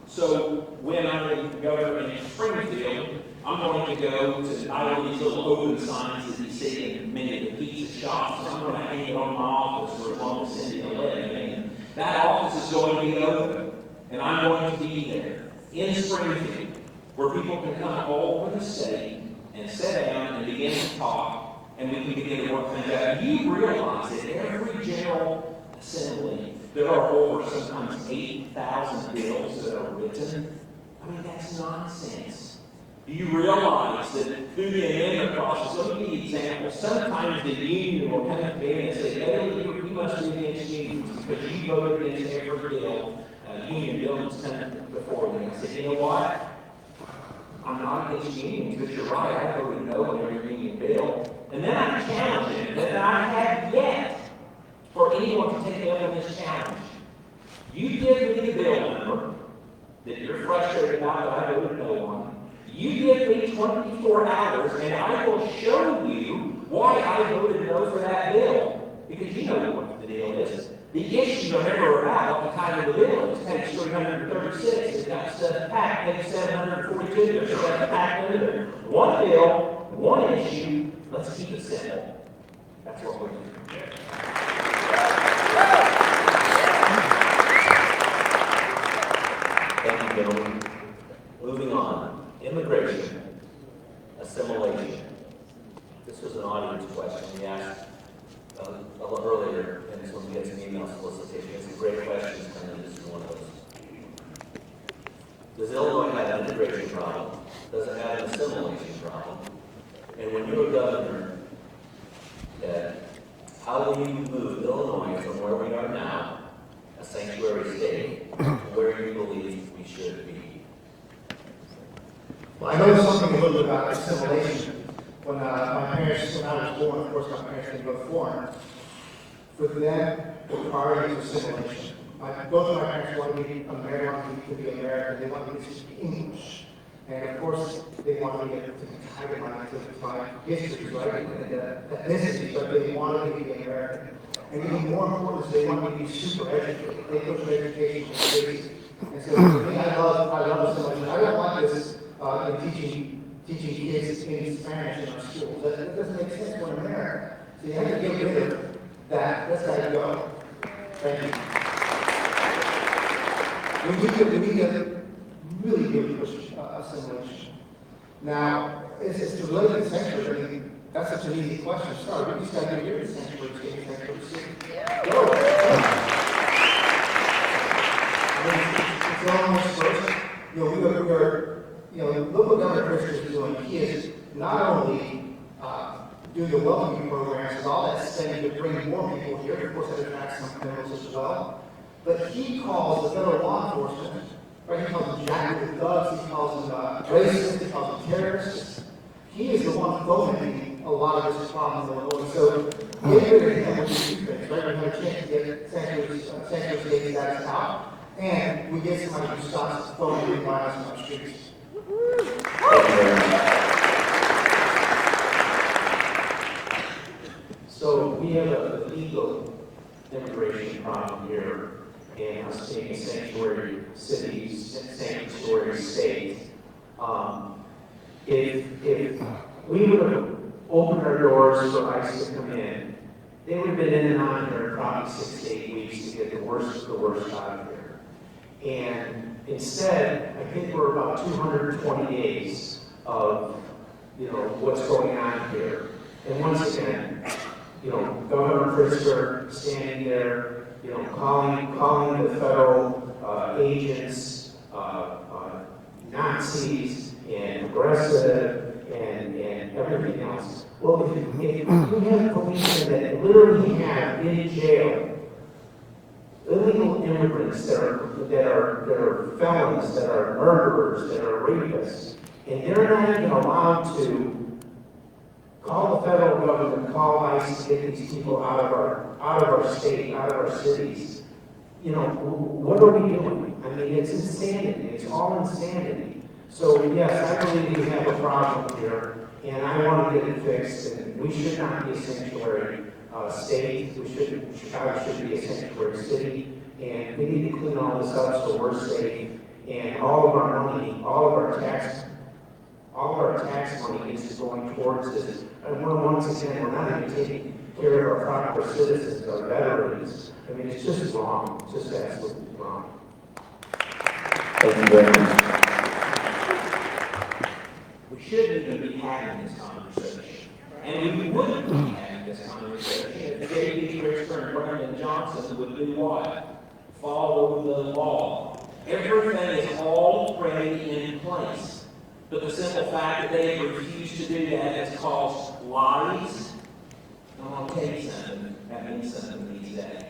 So when I'm governor in Springfield, I'm going to go to all these little open signs that you see in many of the pizza shops. I'm going to hang it on my office where Columbus, City, and that office is going to be open, and I'm going to be there in Springfield, where people can come all over the state and sit down and begin to talk, and we can begin to work things out. You realize that every general assembly, there are over sometimes 8,000 bills that are written. I mean, that's nonsense. Do you realize that through the amendment process, let me give you an example. Sometimes the union will come up to me and say, hey, you must be against unions because you voted against every bill, union bill that's come before you. I said, you know what? I'm not against unions, but you're right. I voted no on every union bill. And then I challenged it, and I have yet for anyone to take up on this challenge. You give me the bill number that you're frustrated about that I voted no on. You give me 24 hours, and I will show you why I voted no for that bill. Because you know what the deal is. The issue are never about the kind of the bill. It's page 336. It's got stuff packed. Page 742. There's stuff packed under there. One bill, one issue. Let's keep it simple. That's what we're doing. Thank you, gentlemen. Moving on. Immigration, assimilation. This was an audience question we asked a little earlier, and this one gets an email solicitation. It's a great question, and this is one of those. Does Illinois have an immigration problem? Does it have an assimilation problem? And when you're a governor, how will you move Illinois from where we are now, a sanctuary state, to where you believe we should be? Well, I know something a little bit about assimilation. When when I was born, of course, my parents didn't go foreign. For them, the priority was assimilation. Both of my parents wanted me to be American. They wanted me to speak English. And of course, they wanted me to tie my history, right, and ethnicity, but they wanted me to be American. And even more important is they wanted me to be super educated. They pushed education was crazy. And so for me, I love assimilation. I don't like this teaching kids in Spanish in our schools. That doesn't make sense for America. So you have to get rid of that. That's how you go. Thank you. We need to really push assimilation. Now, it's related to sanctuary. That's such an easy question. Sorry, we just got to do your sanctuary state, sanctuary city. Go. It's almost first. We look what Governor Pritzker is doing. He is not only doing the welcoming programs and all that spending to bring more people here, of course that attracts some criminals as well, but he calls the federal law enforcement, right? He calls them jacked thugs, he calls them racists, he calls them terrorists. He is the one fomenting a lot of this problem in Illinois. So we agree with him with these two things, right? We have a chance to get sanctuary state status out, and we get somebody who stops fomenting violence on our streets. So we have a legal immigration problem here, and us being a sanctuary cities, sanctuary state. If we would have opened our doors for ICE to come in, they would have been in and on here in probably 6 to 8 weeks to get the worst of out of here. And instead, I think we're about 220 days of, what's going on here. And once again, Governor Pritzker standing there, calling the federal agents Nazis and aggressive and everything else. Well, if you have policemen that literally have in jail illegal immigrants that are felons, that are murderers, that are rapists, and they're not even allowed to call the federal government, call ICE to get these people out of our state, out of our cities. What are we doing? I mean, it's insanity. It's all insanity. So yes, I believe we have a problem here, and I want to get it fixed. And we should not be a sanctuary state. Chicago should be a sanctuary city, and we need to clean all this up so we're safe. And all of our money, all of our tax money is going towards this. And once again, we're not even taking care of our proper citizens, our veterans. I mean, it's just wrong. It's just absolutely wrong. Thank you very much. We shouldn't even be having this conversation. And we wouldn't be having this conversation if J.D. Pritzker and Brandon Johnson would do what? Follow the law. Everything is already in place. But the simple fact that they refuse to do that has caused lies. I'm going to tell you something. That means something these days.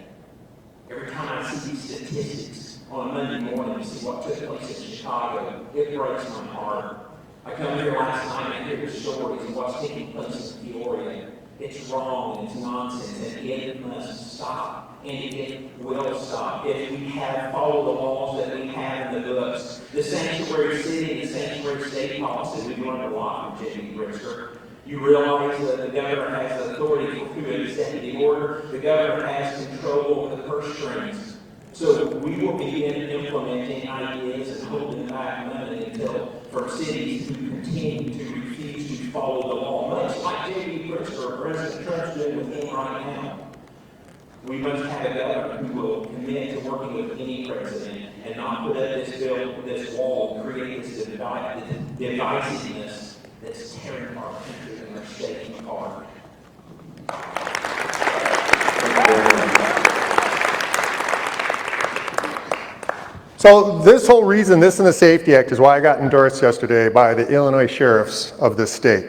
Every time I see these statistics on a Monday morning and see what took place in Chicago, it breaks my heart. I come here last night and hear the stories of what's taking place in Peoria. It's wrong, it's nonsense, and it must stop. And it will stop if we follow the laws that we have in the books. The sanctuary city and the sanctuary state policy, we learned a lot from J.D. Pritzker. You realize that the governor has authority through an executive order. The governor has control over the purse strings. So we will begin implementing ideas and holding back money from cities who continue to refuse to follow the law, much like J.D. Pritzker, President Trump's doing with him right now. We must have a governor who will commit to working with any president and not put up this wall, and create this divisiveness that's tearing our country and our state apart. So this whole reason, this and the Safety Act, is why I got endorsed yesterday by the Illinois sheriffs of this state.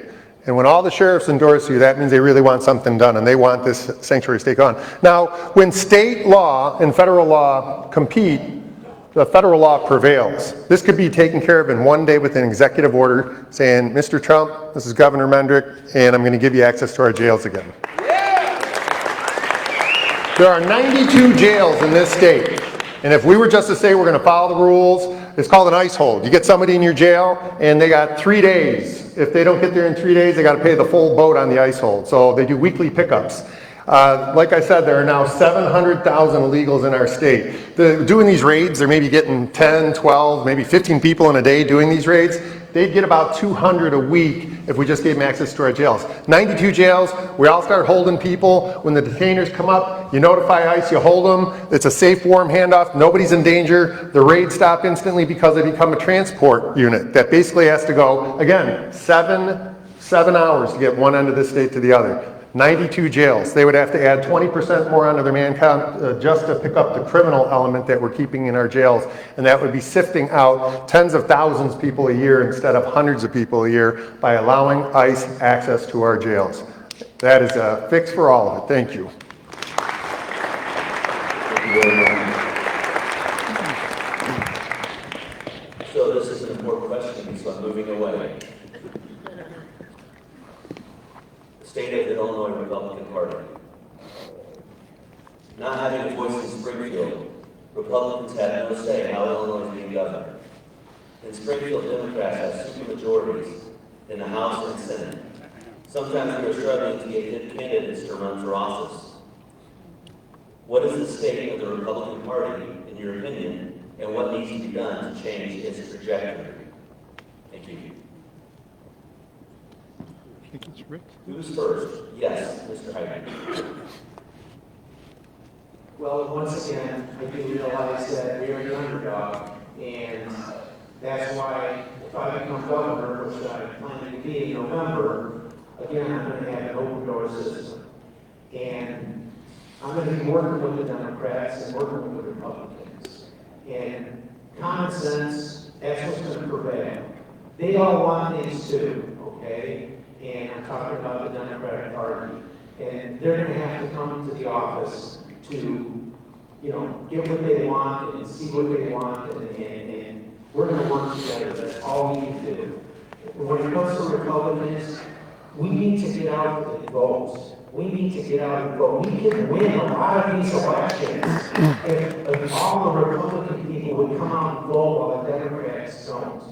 And when all the sheriffs endorse you, that means they really want something done, and they want this sanctuary state gone. Now, when state law and federal law compete, the federal law prevails. This could be taken care of in one day with an executive order saying, Mr. Trump, this is Governor Mendrick, and I'm going to give you access to our jails again. There are 92 jails in this state. And if we were just to say we're going to follow the rules, it's called an ice hold. You get somebody in your jail, and they got 3 days. If they don't get there in 3 days, they got to pay the full boat on the ice hold. So they do weekly pickups. Like I said, there are now 700,000 illegals in our state. Doing these raids, they're maybe getting 10, 12, maybe 15 people in a day doing these raids. They'd get about 200 a week if we just gave them access to our jails. 92 jails, we all start holding people. When the detainers come up, you notify ICE, you hold them. It's a safe, warm handoff. Nobody's in danger. The raids stop instantly because they become a transport unit that basically has to go, again, 7 7 hours to get one end of the state to the other. 92 jails. They would have to add 20% more onto their man count just to pick up the criminal element that we're keeping in our jails. And that would be sifting out tens of thousands of people a year instead of hundreds of people a year by allowing ICE access to our jails. That is a fix for all of it. Thank you. Thank you very much. So this is an important question, so I'm moving away. State of the Illinois Republican Party. Not having a voice in Springfield, Republicans have no say how Illinois is being governed. In Springfield, Democrats have supermajorities in the House and Senate. Sometimes we are struggling to get good candidates to run for office. What is the state of the Republican Party, in your opinion, and what needs to be done to change its trajectory? Thank you. Who's first? Yes, Mr. Heidner. Well, once again, I do realize that we are the underdog, and that's why if I become governor, which I plan to be in November, again, I'm going to have an open door system. And I'm going to be working with the Democrats and working with the Republicans. And common sense, that's what's going to prevail. They all want things too, okay? And I'm talking about the Democratic Party. And they're going to have to come to the office to, get what they want and see what they want, and we're going to work together. That's all we can do. When it comes to Republicans, we need to get out and vote. We need to get out and vote. We can win a lot of these elections if all the Republican people would come out and vote while the Democrats don't.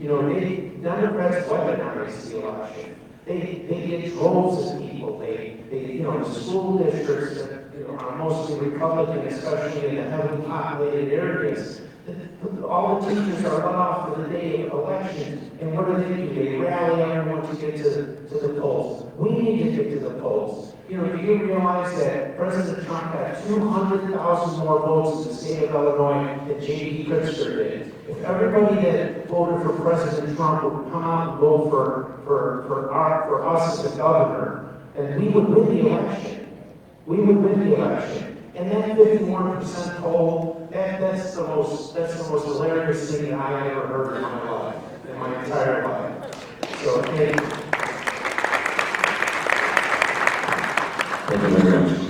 Democrats weaponize the election. They get droves of people. The school districts that are mostly Republican, especially in the heavily populated areas. All the teachers are let off for the day of election, and what do? They rally everyone to get to the polls. We need to get to the polls. Do you realize that President Trump had 200,000 more votes in the state of Illinois than J.B. Pritzker did? If everybody that voted for President Trump would come out and vote for us as the governor, then we would win the election. We would win the election. And that 51% poll, that's the most hilarious thing that I ever heard in my life, in my entire life. So thank you. Thank you very much.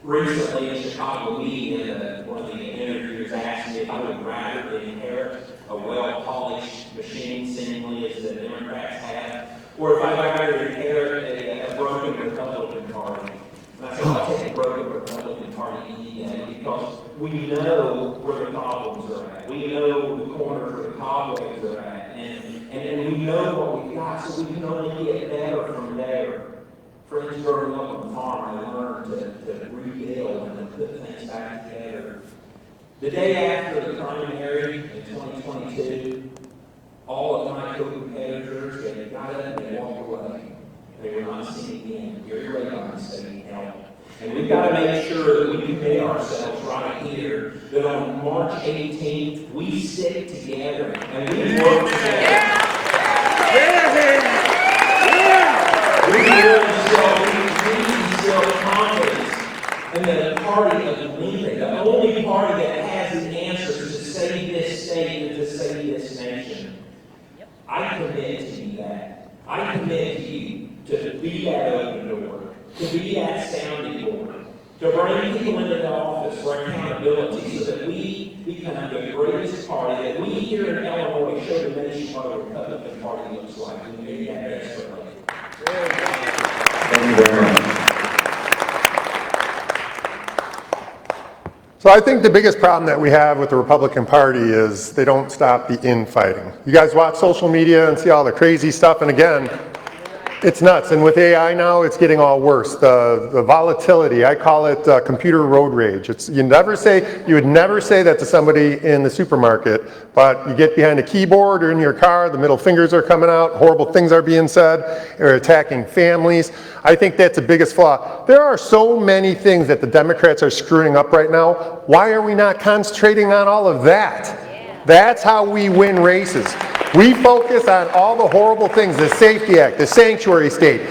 Recently in Chicago meeting, one of the interviewers asked me if I would rather inherit a well-polished machine, seemingly as the Democrats have, or if I'd rather inherit a broken Republican Party. And I said, I'll take the broken Republican Party any day, because we know where the problems are at. We know the corners where the cobwebs are at. And we know what we've got, so we can only get better from there. Friends growing up on the farm, I learned to rebuild and to put things back together. The day after the primary in 2022, all of my co-competitors, they got up and they walked away. They were not seen again. Gary Rayburn said help. And we've got to make sure that we commit ourselves right here, that on March 18th, we stick together and we work together. We instill confidence in the party of Lincoln, the only party that has the answers to save this state and to save this nation. I commit to you that. I commit to you to be that open door, to be that sounding board, to bring people into the office for accountability so that we become the greatest party, that we here in Illinois show the nation what a Republican Party looks like. We need that desperately. Thank you very much. So I think the biggest problem that we have with the Republican Party is they don't stop the infighting. You guys watch social media and see all the crazy stuff, and again, it's nuts. And with AI now, it's getting all worse. The volatility, I call it computer road rage. You would never say that to somebody in the supermarket, but you get behind a keyboard or in your car, the middle fingers are coming out, horrible things are being said, or attacking families. I think that's the biggest flaw. There are so many things that the Democrats are screwing up right now. Why are we not concentrating on all of that? That's how we win races. We focus on all the horrible things, the Safety Act, the Sanctuary State,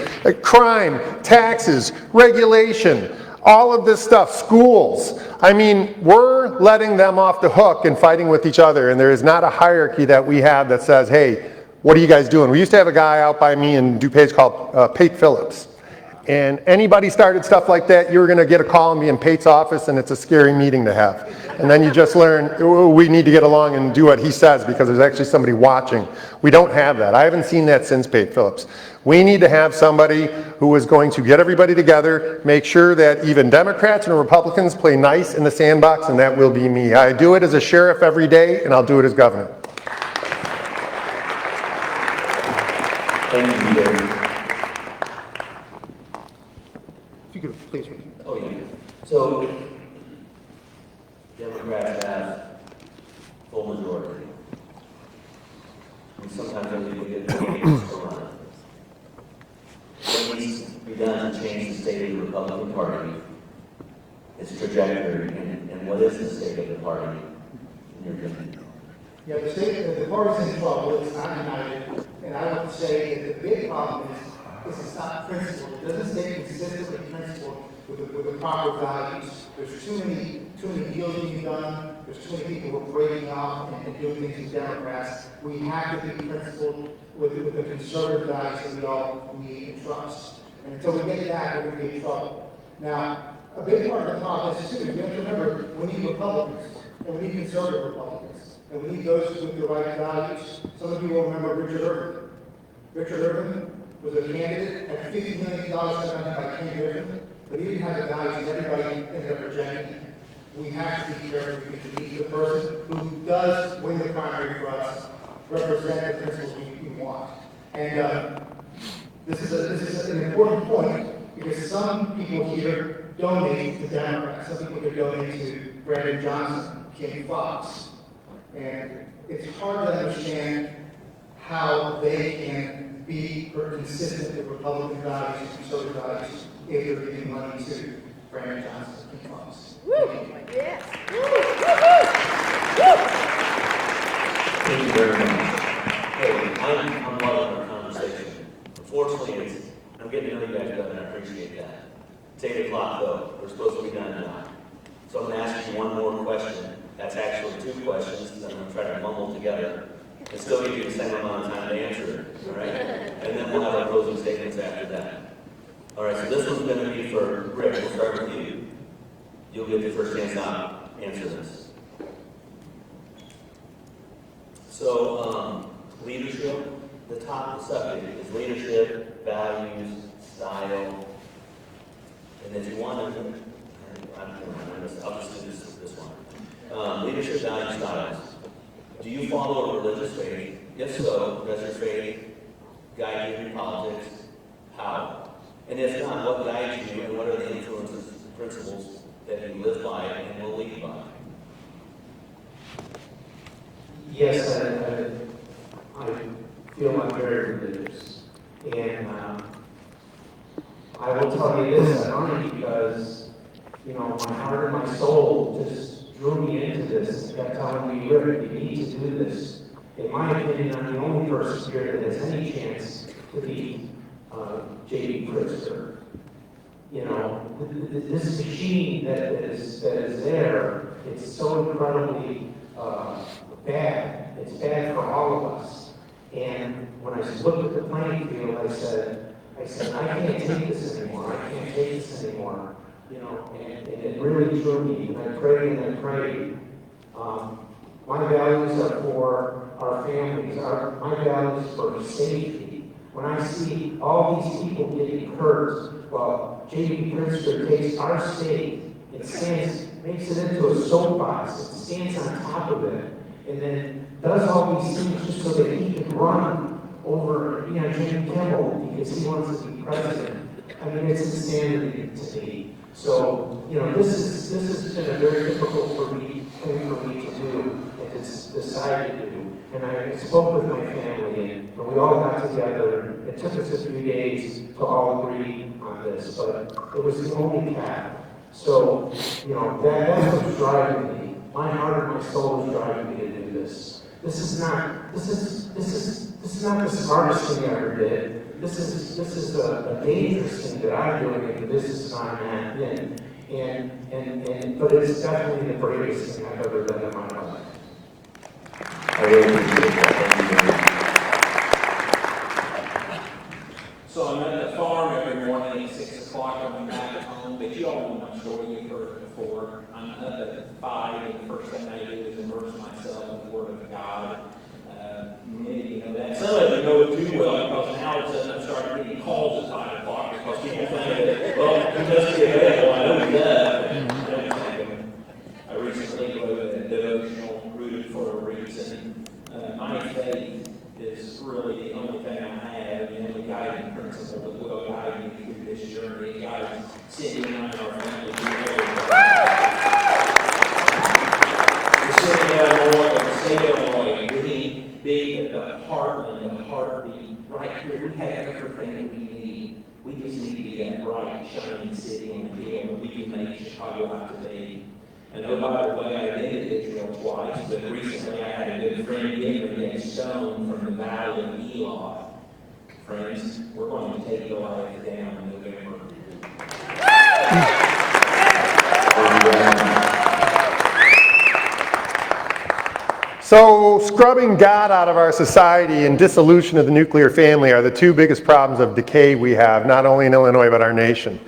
crime, taxes, regulation, all of this stuff, schools. I mean, we're letting them off the hook and fighting with each other, and there is not a hierarchy that we have that says, hey, what are you guys doing? We used to have a guy out by me in DuPage called Pate Phillips. And anybody started stuff like that, you were going to get a call and be in Pate's office, and it's a scary meeting to have. And then you just learn, oh, we need to get along and do what he says because there's actually somebody watching. We don't have that. I haven't seen that since Pate Phillips. We need to have somebody who is going to get everybody together, make sure that even Democrats and Republicans play nice in the sandbox, and that will be me. I do it as a sheriff every day, and I'll do it as governor. Thank you, Darren. If you could please repeat. Oh, yeah. So, Democrats have full majority. And sometimes when people get votes to run. What needs to be done to change the state of the Republican Party, its trajectory, and what is the state of the party in your opinion? Yeah, the party's in trouble, it's not united, and I would say that the big problem is it's not principled. It doesn't stay consistently principled with the proper values. There's too many deals being done, there's too many people who are breaking off and doing things with Democrats. We have to be principled with the conservative values that we all need and trust. And until we get that, we're going to be in trouble. Now, a big part of the problem is too, you have to remember, we need Republicans, and we need conservative Republicans. And we need those with the right values. Some of you will remember Richard Irvin. Richard Irvin was a candidate at $50 million spent on him by Ken Griffin, but he didn't have the values that everybody ended up rejecting him. We have to be careful because we need the person who does win the primary for us, represent the principles we want. And this is an important point because some people here donate to Democrats. Some people here donate to Brandon Johnson, Kim Fox. And it's hard to understand how they can be consistent with Republican values and conservative values if they're giving money to Brandon Johnson and Fox. Thank you very much. Hey, I'm loving our conversation. Unfortunately, I'm getting to know you guys better, and I appreciate that. It's 8 o'clock, though. We're supposed to be done now. So I'm going to ask you one more question. That's actually 2 questions that I'm going to try to mumble together and still give you the same amount of time to answer it, all right? And then we'll have our closing statements after that. All right, so this one's going to be for Rick. We'll start with you. You'll get the first chance to answer this. So, leadership, the top subject is leadership, values, style, and if you want to, I'll just do this one. Leadership, values, styles. Do you follow a religious faith? If so, does your faith guide you in your politics? How? And if not, what guides you and what are the influences and principles that you live by and will lead by? Yes, I feel I'm very religious. And I will tell you this, only because, you know, my heart and my soul just drew me into this. Kept telling me, Rick, you need to do this. In my opinion, I'm the only person here that has any chance to beat J.B. Pritzker. You know, this machine that is there, it's so incredibly bad. It's bad for all of us. And when I looked at the playing field, I said, I can't take this anymore. I can't take this anymore. You know, and it really drew me. And I prayed and I prayed. My values are for our families. My values for safety. When I see all these people getting hurt, well, J.B. Pritzker takes our state and makes it into a soapbox and stands on top of it, and then does all these things just so that he can run over, Jim Kimmel because he wants to be president. I mean, it's insanity to me. So, this has been a very difficult thing for me to do and to decide to do. And I spoke with my family, and we all got together. It took us a few days to all agree on this, but it was the only path. So, that's what's driving me. My heart and my soul is driving me to do this. this is not the smartest thing I ever did. This is a dangerous thing that I'm doing in the business I'm in. But it's definitely the bravest thing I've ever done in my life. I really appreciate that. So I'm at the farm every morning at 6 o'clock. I'm back at home, but you all know my story. You've heard it before. I'm up at 5, and the first thing I do is immerse myself in the Word of God. Many of you know that. Some of you know it too well, because now all of a sudden I'm starting getting calls at 5 o'clock because people think that, well, he must be available. I know he does. I recently wrote a devotional, Rooted for a Reason. My faith is really the only thing I have, the only guiding principle that will guide me through this journey. God sent me and our family We're sitting down in the state of Illinois, really big apartment, a heartbeat, right here. We have everything we need. We just need to be that bright, shining city on the hill, and we can make Chicago out to be. And oh, by the way, I've been to Israel twice, but recently I had a good friend give me a stone from the Valley of Elah. Friends, we're going to take Goliath down in November. So, scrubbing God out of our society and dissolution of the nuclear family are the two biggest problems of decay we have, not only in Illinois, but our nation.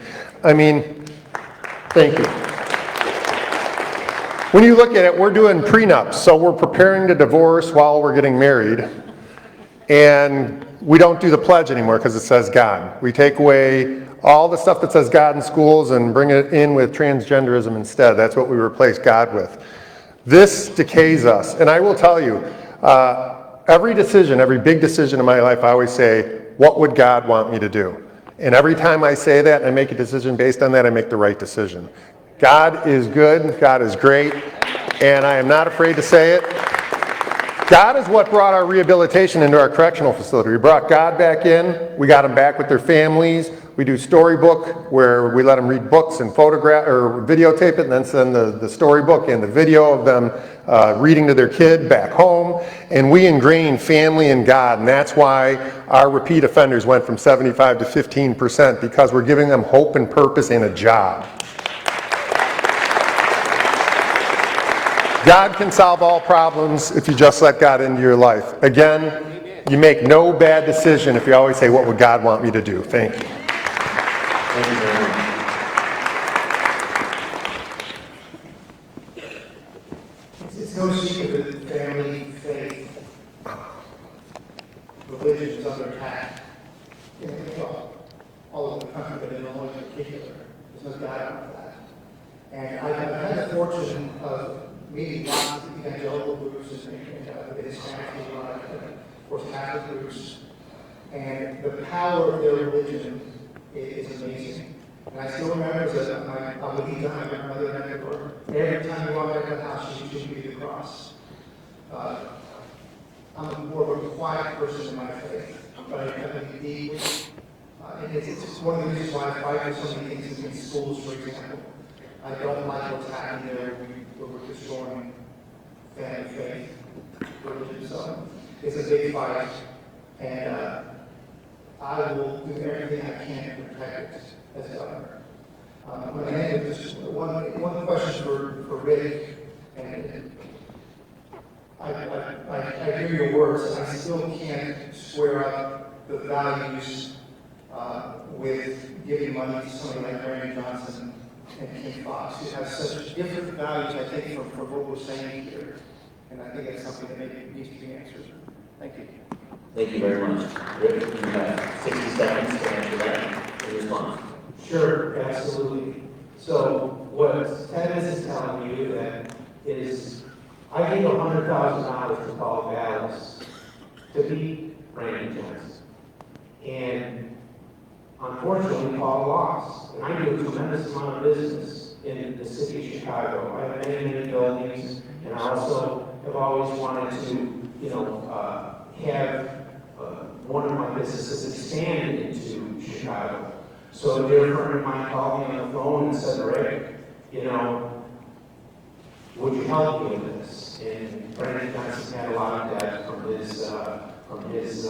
I mean, thank you. When you look at it, we're doing prenups, so we're preparing to divorce while we're getting married. And we don't do the pledge anymore because it says God. We take away all the stuff that says God in schools and bring it in with transgenderism instead. That's what we replace God with. This decays us. And I will tell you, every decision, every big decision in my life, I always say, what would God want me to do? And every time I say that and I make a decision based on that, I make the right decision. God is good, God is great, and I am not afraid to say it. God is what brought our rehabilitation into our correctional facility. We brought God back in, we got them back with their families. We do storybook where we let them read books and photograph or videotape it and then send the storybook and the video of them reading to their kid back home. And we ingrain family and God, and that's why our repeat offenders went from 75 to 15% because we're giving them hope and purpose and a job. God can solve all problems if you just let God into your life. Again, you make no bad decision if you always say, what would God want me to do? Thank you. Thank you very much. It's no secret that family, faith, religion is under attack. All over the country, but in Illinois in particular. There's no doubt about that. And I've had the fortune of meeting lots of evangelical groups and the Hispanic people, of course, Catholic groups, and the power of their religion is amazing. And I still remember that my Abuelita, my grandmother, and everywhere, every time you walk out of the house, she would be the cross. I'm more of a quiet person in my faith, but I believe deeply. And it's one of the reasons why I fight for so many things in schools, for example. I don't like what's happening there where we're destroying family faith, religion. So it's a big fight, and I will do everything I can to protect it as governor. When I end with just one question for Rick, and I hear your words, and I still can't square up the values with giving money to somebody like Brandon Johnson and King Fox, who have such different values, I think, from what we're saying here. And I think that's something that maybe needs to be answered. Thank you. Thank you very much. Rick, you have 60 seconds to answer that in response. Sure, absolutely. So what Ted is telling you that is, I gave $100,000 to call Dallas to beat Brandon Johnson. And unfortunately, Paul lost. And I do a tremendous amount of business in the city of Chicago. I have many buildings, and I also have always wanted to, have one of my businesses expand into Chicago. So a dear friend of mine called me on the phone and said, Rick, would you help me with this? And Brandon Johnson had a lot of that from his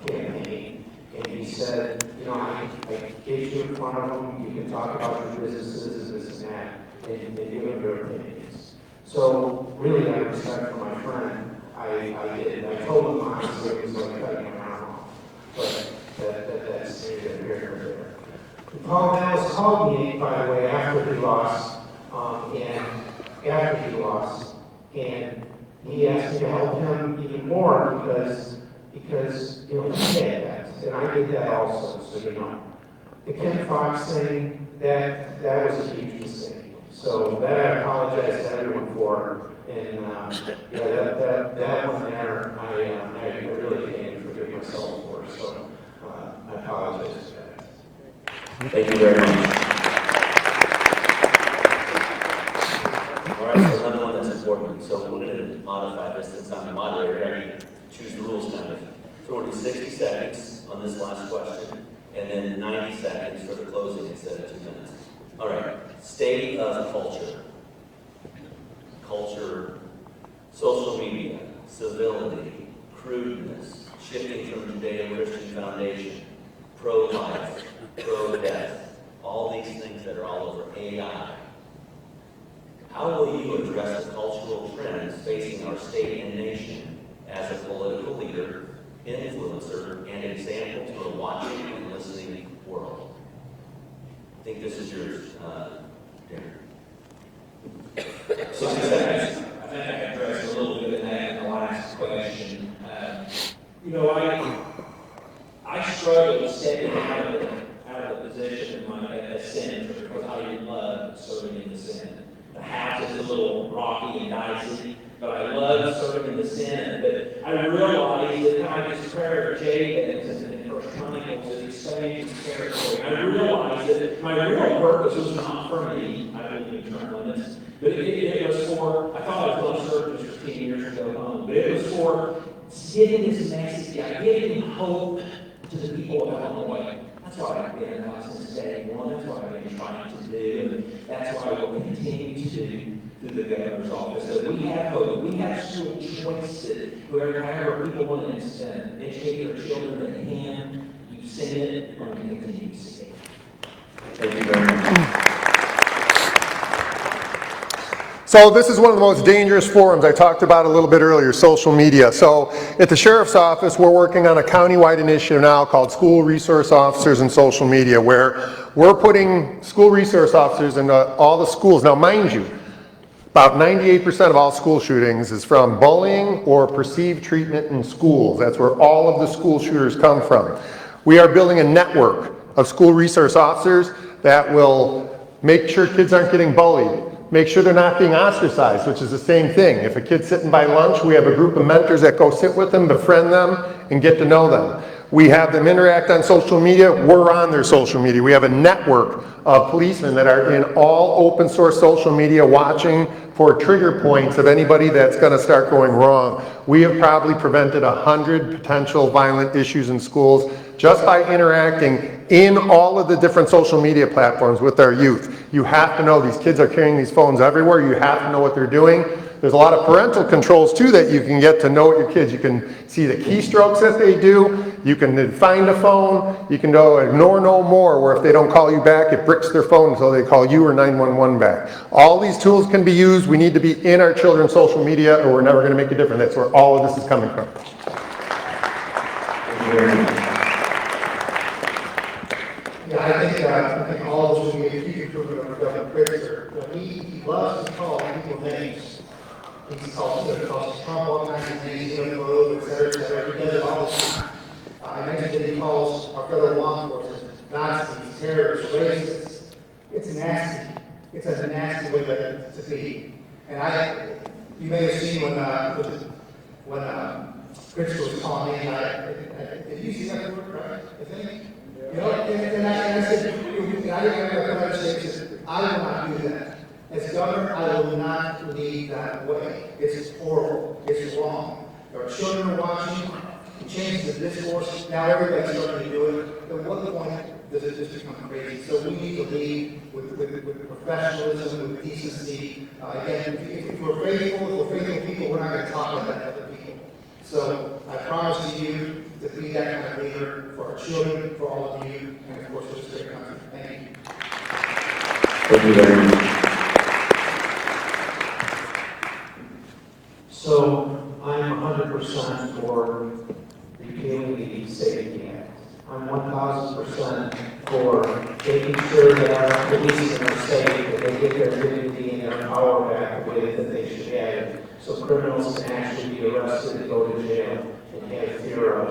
campaign. And he said, you know, I get you in front of them, you can talk about your businesses and this and that, and give them their opinions. So really, out of respect for my friend, I did. I told him honestly it was like cutting my arm off. But that's neither here nor there. Paul Nellis called me, by the way, after he lost, and he asked me to help him even more because you know, he had that, and I did that also, so you know. The Ken Fox thing, that was a huge mistake. So that I apologize to everyone for, and yeah, that one there, I really can't forgive myself for, so I apologize for that. Thank you very much. All right, so another one that's important. So we're going to modify this since I'm the moderator. I need to choose the rules kind of. So we'll do 60 seconds on this last question, and then 90 seconds for the closing instead of 2 minutes. All right, state of culture. Culture, social media, civility, crudeness, shifting from Judeo-Christian foundation, pro-life, pro-death, all these things that are all over AI. How will you address the cultural trends facing our state and nation as a political leader, influencer, and example to a watching and listening world? I think this is yours, Darren. 60 seconds. I think I addressed a little bit of that in the last question. You know, I struggle stepping out of the position as senator because I love serving in the Senate. The House is a little rocky and dicey, but I love serving in the Senate. But I realize that kind of this prayer of Jabez in First Chronicles is expands his territory. I realize that my real purpose was not for me. I believe in term limits. But it was for, I thought I was going to serve just for 10 years and go home. But it was for getting this message out, giving hope to the people of Illinois. That's what I've been about since day one. That's what I've been trying to do. And that's what I will continue to do through the governor's office. So we have hope. We have school choices. However people want to educate their children that can, you send it, and we're going to continue to see it. Thank you very much. So this is one of the most dangerous forums I talked about a little bit earlier, social media. So at the Sheriff's Office, we're working on a countywide initiative now called School Resource Officers and Social Media, where we're putting school resource officers into all the schools. Now, mind you, about 98% of all school shootings is from bullying or perceived treatment in schools. That's where all of the school shooters come from. We are building a network of school resource officers that will make sure kids aren't getting bullied, make sure they're not being ostracized, which is the same thing. If a kid's sitting by lunch, we have a group of mentors that go sit with them, befriend them, and get to know them. We have them interact on social media. We're on their social media. We have a network of policemen that are in all open source social media watching for trigger points of anybody that's going to start going wrong. We have probably prevented 100 potential violent issues in schools just by interacting in all of the different social media platforms with our youth. You have to know these kids are carrying these phones everywhere. You have to know what they're doing. There's a lot of parental controls too that you can get to know your kids. You can see the keystrokes that they do. You can find a phone. You can go ignore no more, where if they don't call you back, it bricks their phone until they call you or 911 back. All these tools can be used. We need to be in our children's social media or we're never going to make a difference. That's where all of this is coming from. Yeah, I think all of us will be a huge improvement over Governor Pritzker. He loves to call people names. He calls Trump all kinds of names, UFO, et cetera. He does it all the time. I mentioned that he calls our federal law enforcement Nazis, terrorists, racists. It's nasty. It's a nasty way to be. And you may have seen when Pritzker was calling in, did you see that word, right? I think. You know, and I said, I will not do that. As governor, I will not lead that way. It's horrible. It's wrong. There are children watching. He changed the discourse. Now everybody's starting to do it. At what point this has just become crazy. So we need to lead with professionalism, with decency. Again, if we're faithful people, we're not going to talk about other people. So I promise to you to be that kind of leader for our children, for all of you, and of course for this great country. Thank you. Thank you very much. So I'm 100% for repealing the Safety Act. I'm 1,000% for making sure that our police are safe, that they get their dignity and their power back the way that they should have it, so criminals can actually be arrested and go to jail and have fear of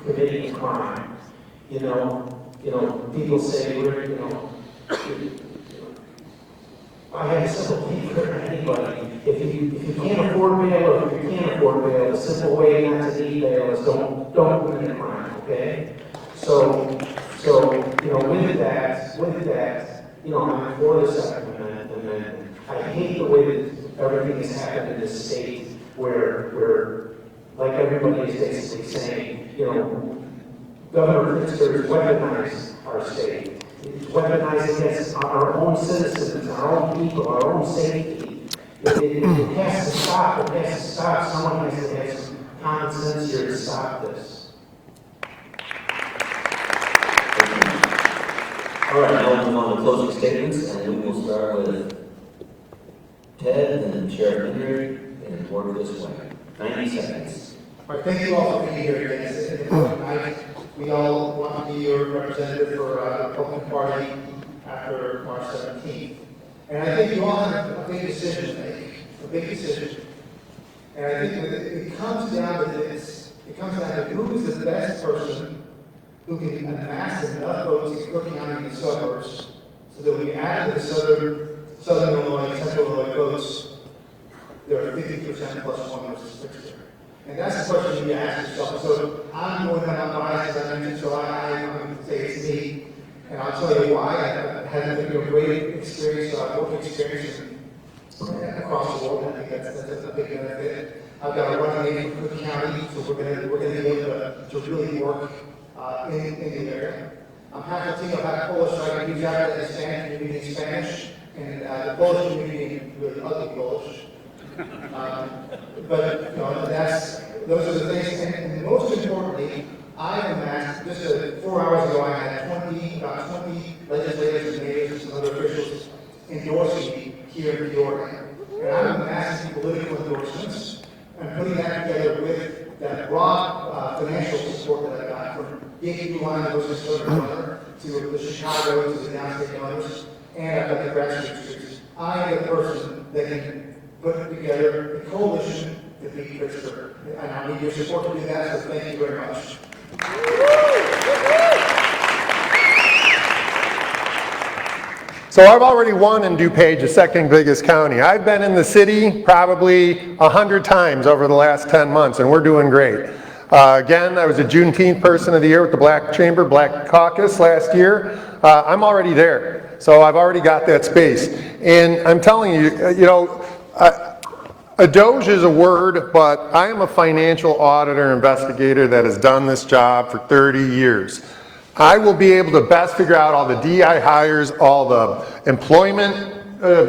committing a crime. You know, people say, I have sympathy for anybody. If you can't afford bail, or if you can't afford bail, the simple way not to need bail is don't commit a crime, okay? So with that, I'm for the Second Amendment. I hate the way that everything has happened in this state where like everybody is basically saying, Governor Pritzker has weaponized our state. It's weaponized against our own citizens, our own people, our own safety. It has to stop. It has to stop. Someone has to have some common sense here to stop this. All right, now we'll move on to closing statements, and we will start with Ted and then Sheriff Mendrick, and work this way. 90 seconds. All right, thank you all for being here again. It's an important night. We all want to be your representative for the Republican Party after March 17th. And I think you all have a big decision to make, a big decision. And I think that it comes down to this. It comes down to who is the best person who can amass enough votes in Cook County and the suburbs so that we add to the southern Illinois, central Illinois votes, there are 50% plus 1 versus 60. And that's the question you ask yourself. So I'm going to biased, as I mentioned, so I'm going to say it's me. And I'll tell you why. I had a great experience, work experience across the world. I think that's a big benefit. I've got a running name from Cook County, so we're going to be able to really work in the area. I'm happy to tell you about Polish, so I can use that in Spanish, community in Spanish, and the Polish community really ugly Polish. But those are the things, and most importantly, I amassed, just 4 hours ago, I had about 20 legislators and mayors and some other officials endorsing me here in New York. And I'm amassing political endorsements and putting that together with that raw financial support that I got from Yankee Blue Line, those conservative donor, to the Chicago, to the downstate donors, and I've got the grassroots troops. I am the person that can put together a coalition to beat Pritzker. And I need your support to do that, so thank you very much. So I've already won in DuPage, the second biggest county. I've been in the city probably 100 times over the last 10 months, and we're doing great. Again, I was a Juneteenth Person of the Year with the Black Chamber, Black Caucus last year. I'm already there, so I've already got that space. And I'm telling you, a doge is a word, but I am a financial auditor investigator that has done this job for 30 years. I will be able to best figure out all the DI hires, all the employment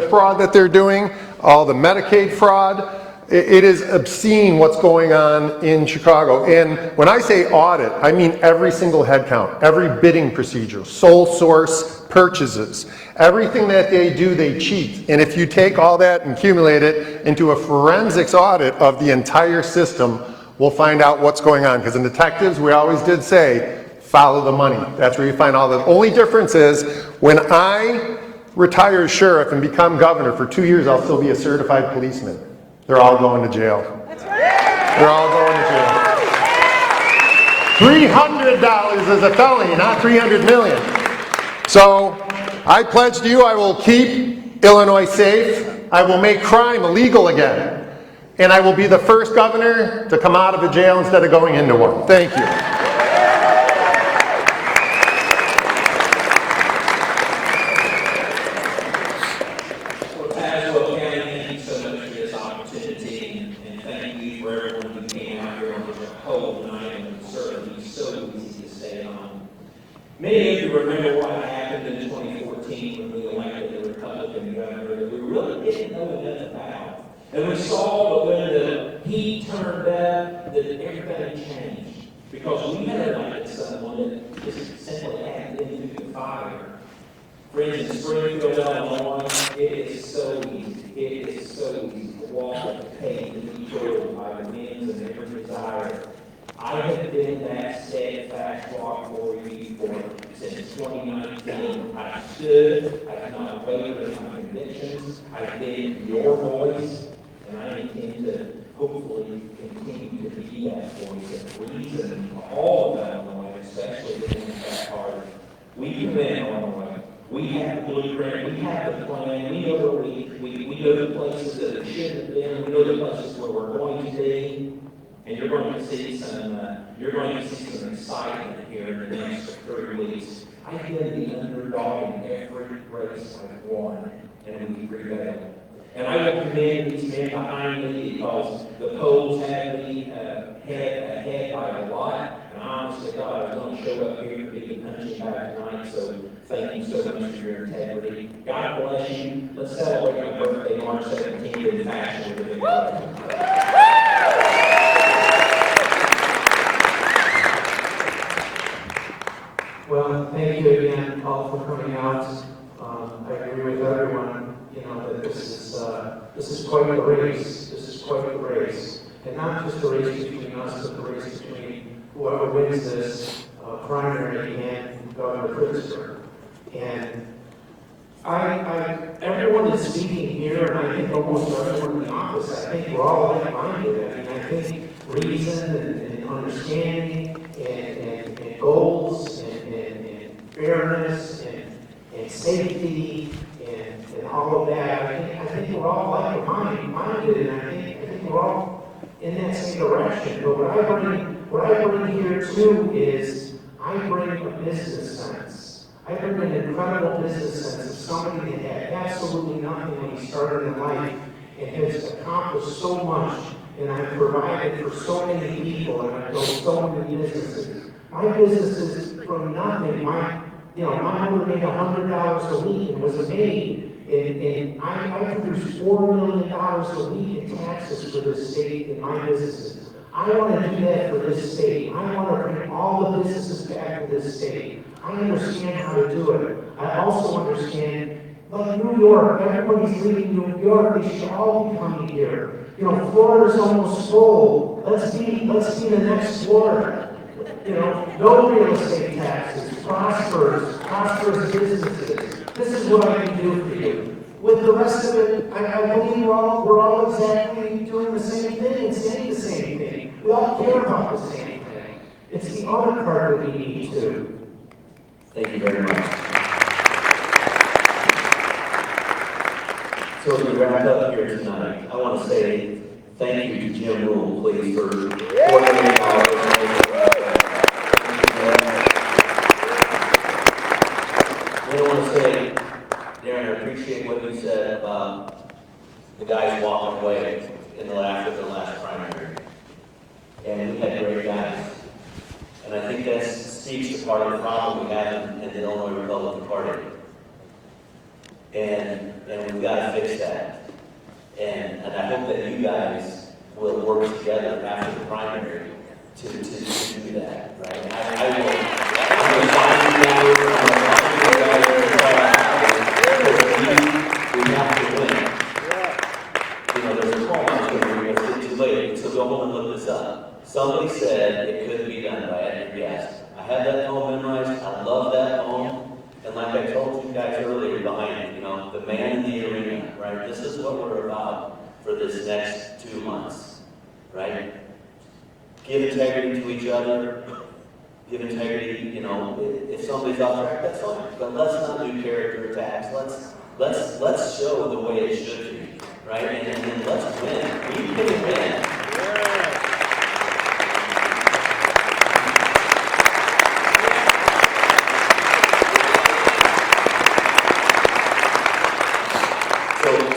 fraud that they're doing, all the Medicaid fraud. It is obscene what's going on in Chicago. And when I say audit, I mean every single head count, every bidding procedure, sole source purchases. Everything that they do, they cheat. And if you take all that and accumulate it into a forensics audit of the entire system, we'll find out what's going on. Because in detectives, we always did say, follow the money. That's where you find all the only difference is when I retire as sheriff and become governor for 2 years, I'll still be a certified policeman. They're all going to jail. That's right. They're all going to jail. $300 is a felony, not $300 million. So I pledge to you I will keep Illinois safe. I will make crime illegal again. And I will be the first governor to come out of a jail instead of going into one. Thank you. Tazewell County, thank you so much for this opportunity, and thank you for everyone who came out here on the cold night, and certainly so easy to stay on. Many of you remember what happened in 2014 when we elected the Republican governor that we really didn't know enough about. And we saw that when the heat turned up, that everything changed. Because we had elected someone that just simply hadn't been through the fire. Friends in Springfield, Illinois, it is so easy. It is so easy to walk up the page and be killed by the winds and every desire. I have been that steadfast rock for you since 2019. I stood, I have not wavered in my convictions, I've been your voice, and I intend to hopefully continue to be that voice of reason for all of Illinois, especially the Democrat Party. We can win Illinois. We have the blueprint, we have the plan, we know where we know the places that we should have been, we know the places where we're going to be, and you're going to see some excitement here in the next 3 weeks. I've been the underdog in every race I've won, and we prevailed. And I will commend these men behind me because the polls have me ahead by a lot. And honestly, God, I was going to show up here to be the punching bag tonight. So thank you so much for your integrity. God bless you. Let's celebrate my birthday March 17th in fashion with a big Well, thank you again, all, for coming out. I agree with everyone, that this is quite the race. This is quite the race. And not just the race between us, but the race between whoever wins this primary and Governor Pritzker. And everyone is speaking here, and I think almost everyone in the office, I think we're all like-minded. I mean, I think reason and understanding and goals and fairness and safety and all of that. I think we're all like-minded, and I think we're all in that same direction. But what I bring here too is I bring a business sense. I bring an incredible business sense of somebody that had absolutely nothing when he started in life and has accomplished so much, and I've provided for so many people, and I've built so many businesses. My business is from nothing. My mother made $100 a week and was a maid. And I produce $4 million a week in taxes for this state in my businesses. I want to do that for this state. I want to bring all the businesses back to this state. I understand how to do it. I also understand, like New York, everybody's leaving New York. They should all be coming here. Florida's almost full. Let's be the next Florida. No real estate taxes, prosperous businesses. This is what I can do for you. With the rest of it, I believe we're all exactly doing the same thing and saying the same thing. We all care about the same thing. It's the other part that we need to. Thank you very much. So as we wrap up here tonight, I want to say thank you to Jim Rule, please, for coordinating all of this. I want to say, Darren, I appreciate what you said about the guys walking away in the last primary. And we had great guys. And I think that speaks to part of the problem we have in the Illinois Republican Party. And we've got to fix that. And I hope that you guys will work together after the primary to do that, right? I will find you guys. We have to win. There's a poem here, it's too late, so go home and look this up. Somebody said it could be done by Edgar Guest. I have that poem memorized, I love that poem, and like I told you guys earlier behind it, the man in the arena, right? This is what we're about for this next 2 months, right? Give integrity to each other. Give integrity, if somebody's off track, that's fine. But let's not do character attacks. Let's show the way it should be, right? And let's win. We can win.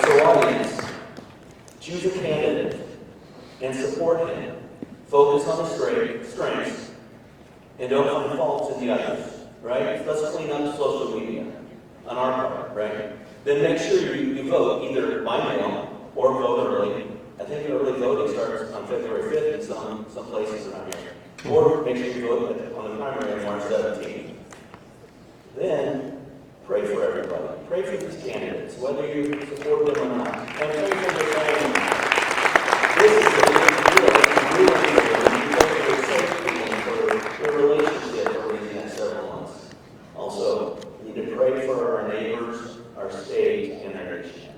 So audience, choose a candidate and support him. Focus on the strengths and don't find faults in the others. Right? right? Let's clean up social media on our part, right? Then make sure you vote either by mail or vote early. I think early voting starts on February 5th in some places around here. Or make sure you vote on the primary on March 17th. Then pray for everybody. Pray for these candidates, whether you support them or not. And pray for their families. This is a their relationship over these next several months. Also, we need to pray for our neighbors, our state, and our nation.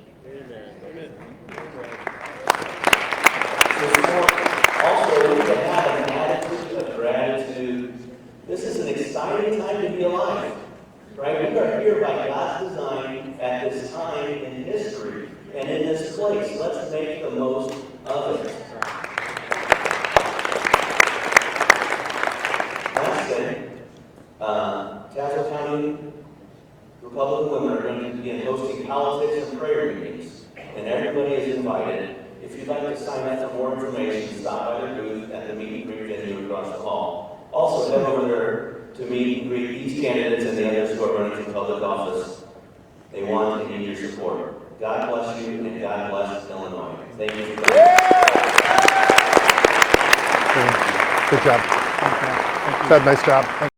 Also, we need to have an attitude of gratitude. This is an exciting time to be alive, right? We are here by God's design at this time in history and in this place. Let's make the most of it. Tazewell County Republican women are going to begin hosting politics and prayer meetings, and everybody is invited. If you'd like to sign up for more information, stop by their booth at the meet and greet venue across the hall. Also, head over there to meet and greet these candidates and the others who are running for public office. They want and need your support. God bless you, and God bless Illinois. Thank you for coming. Good job. Ted, nice job.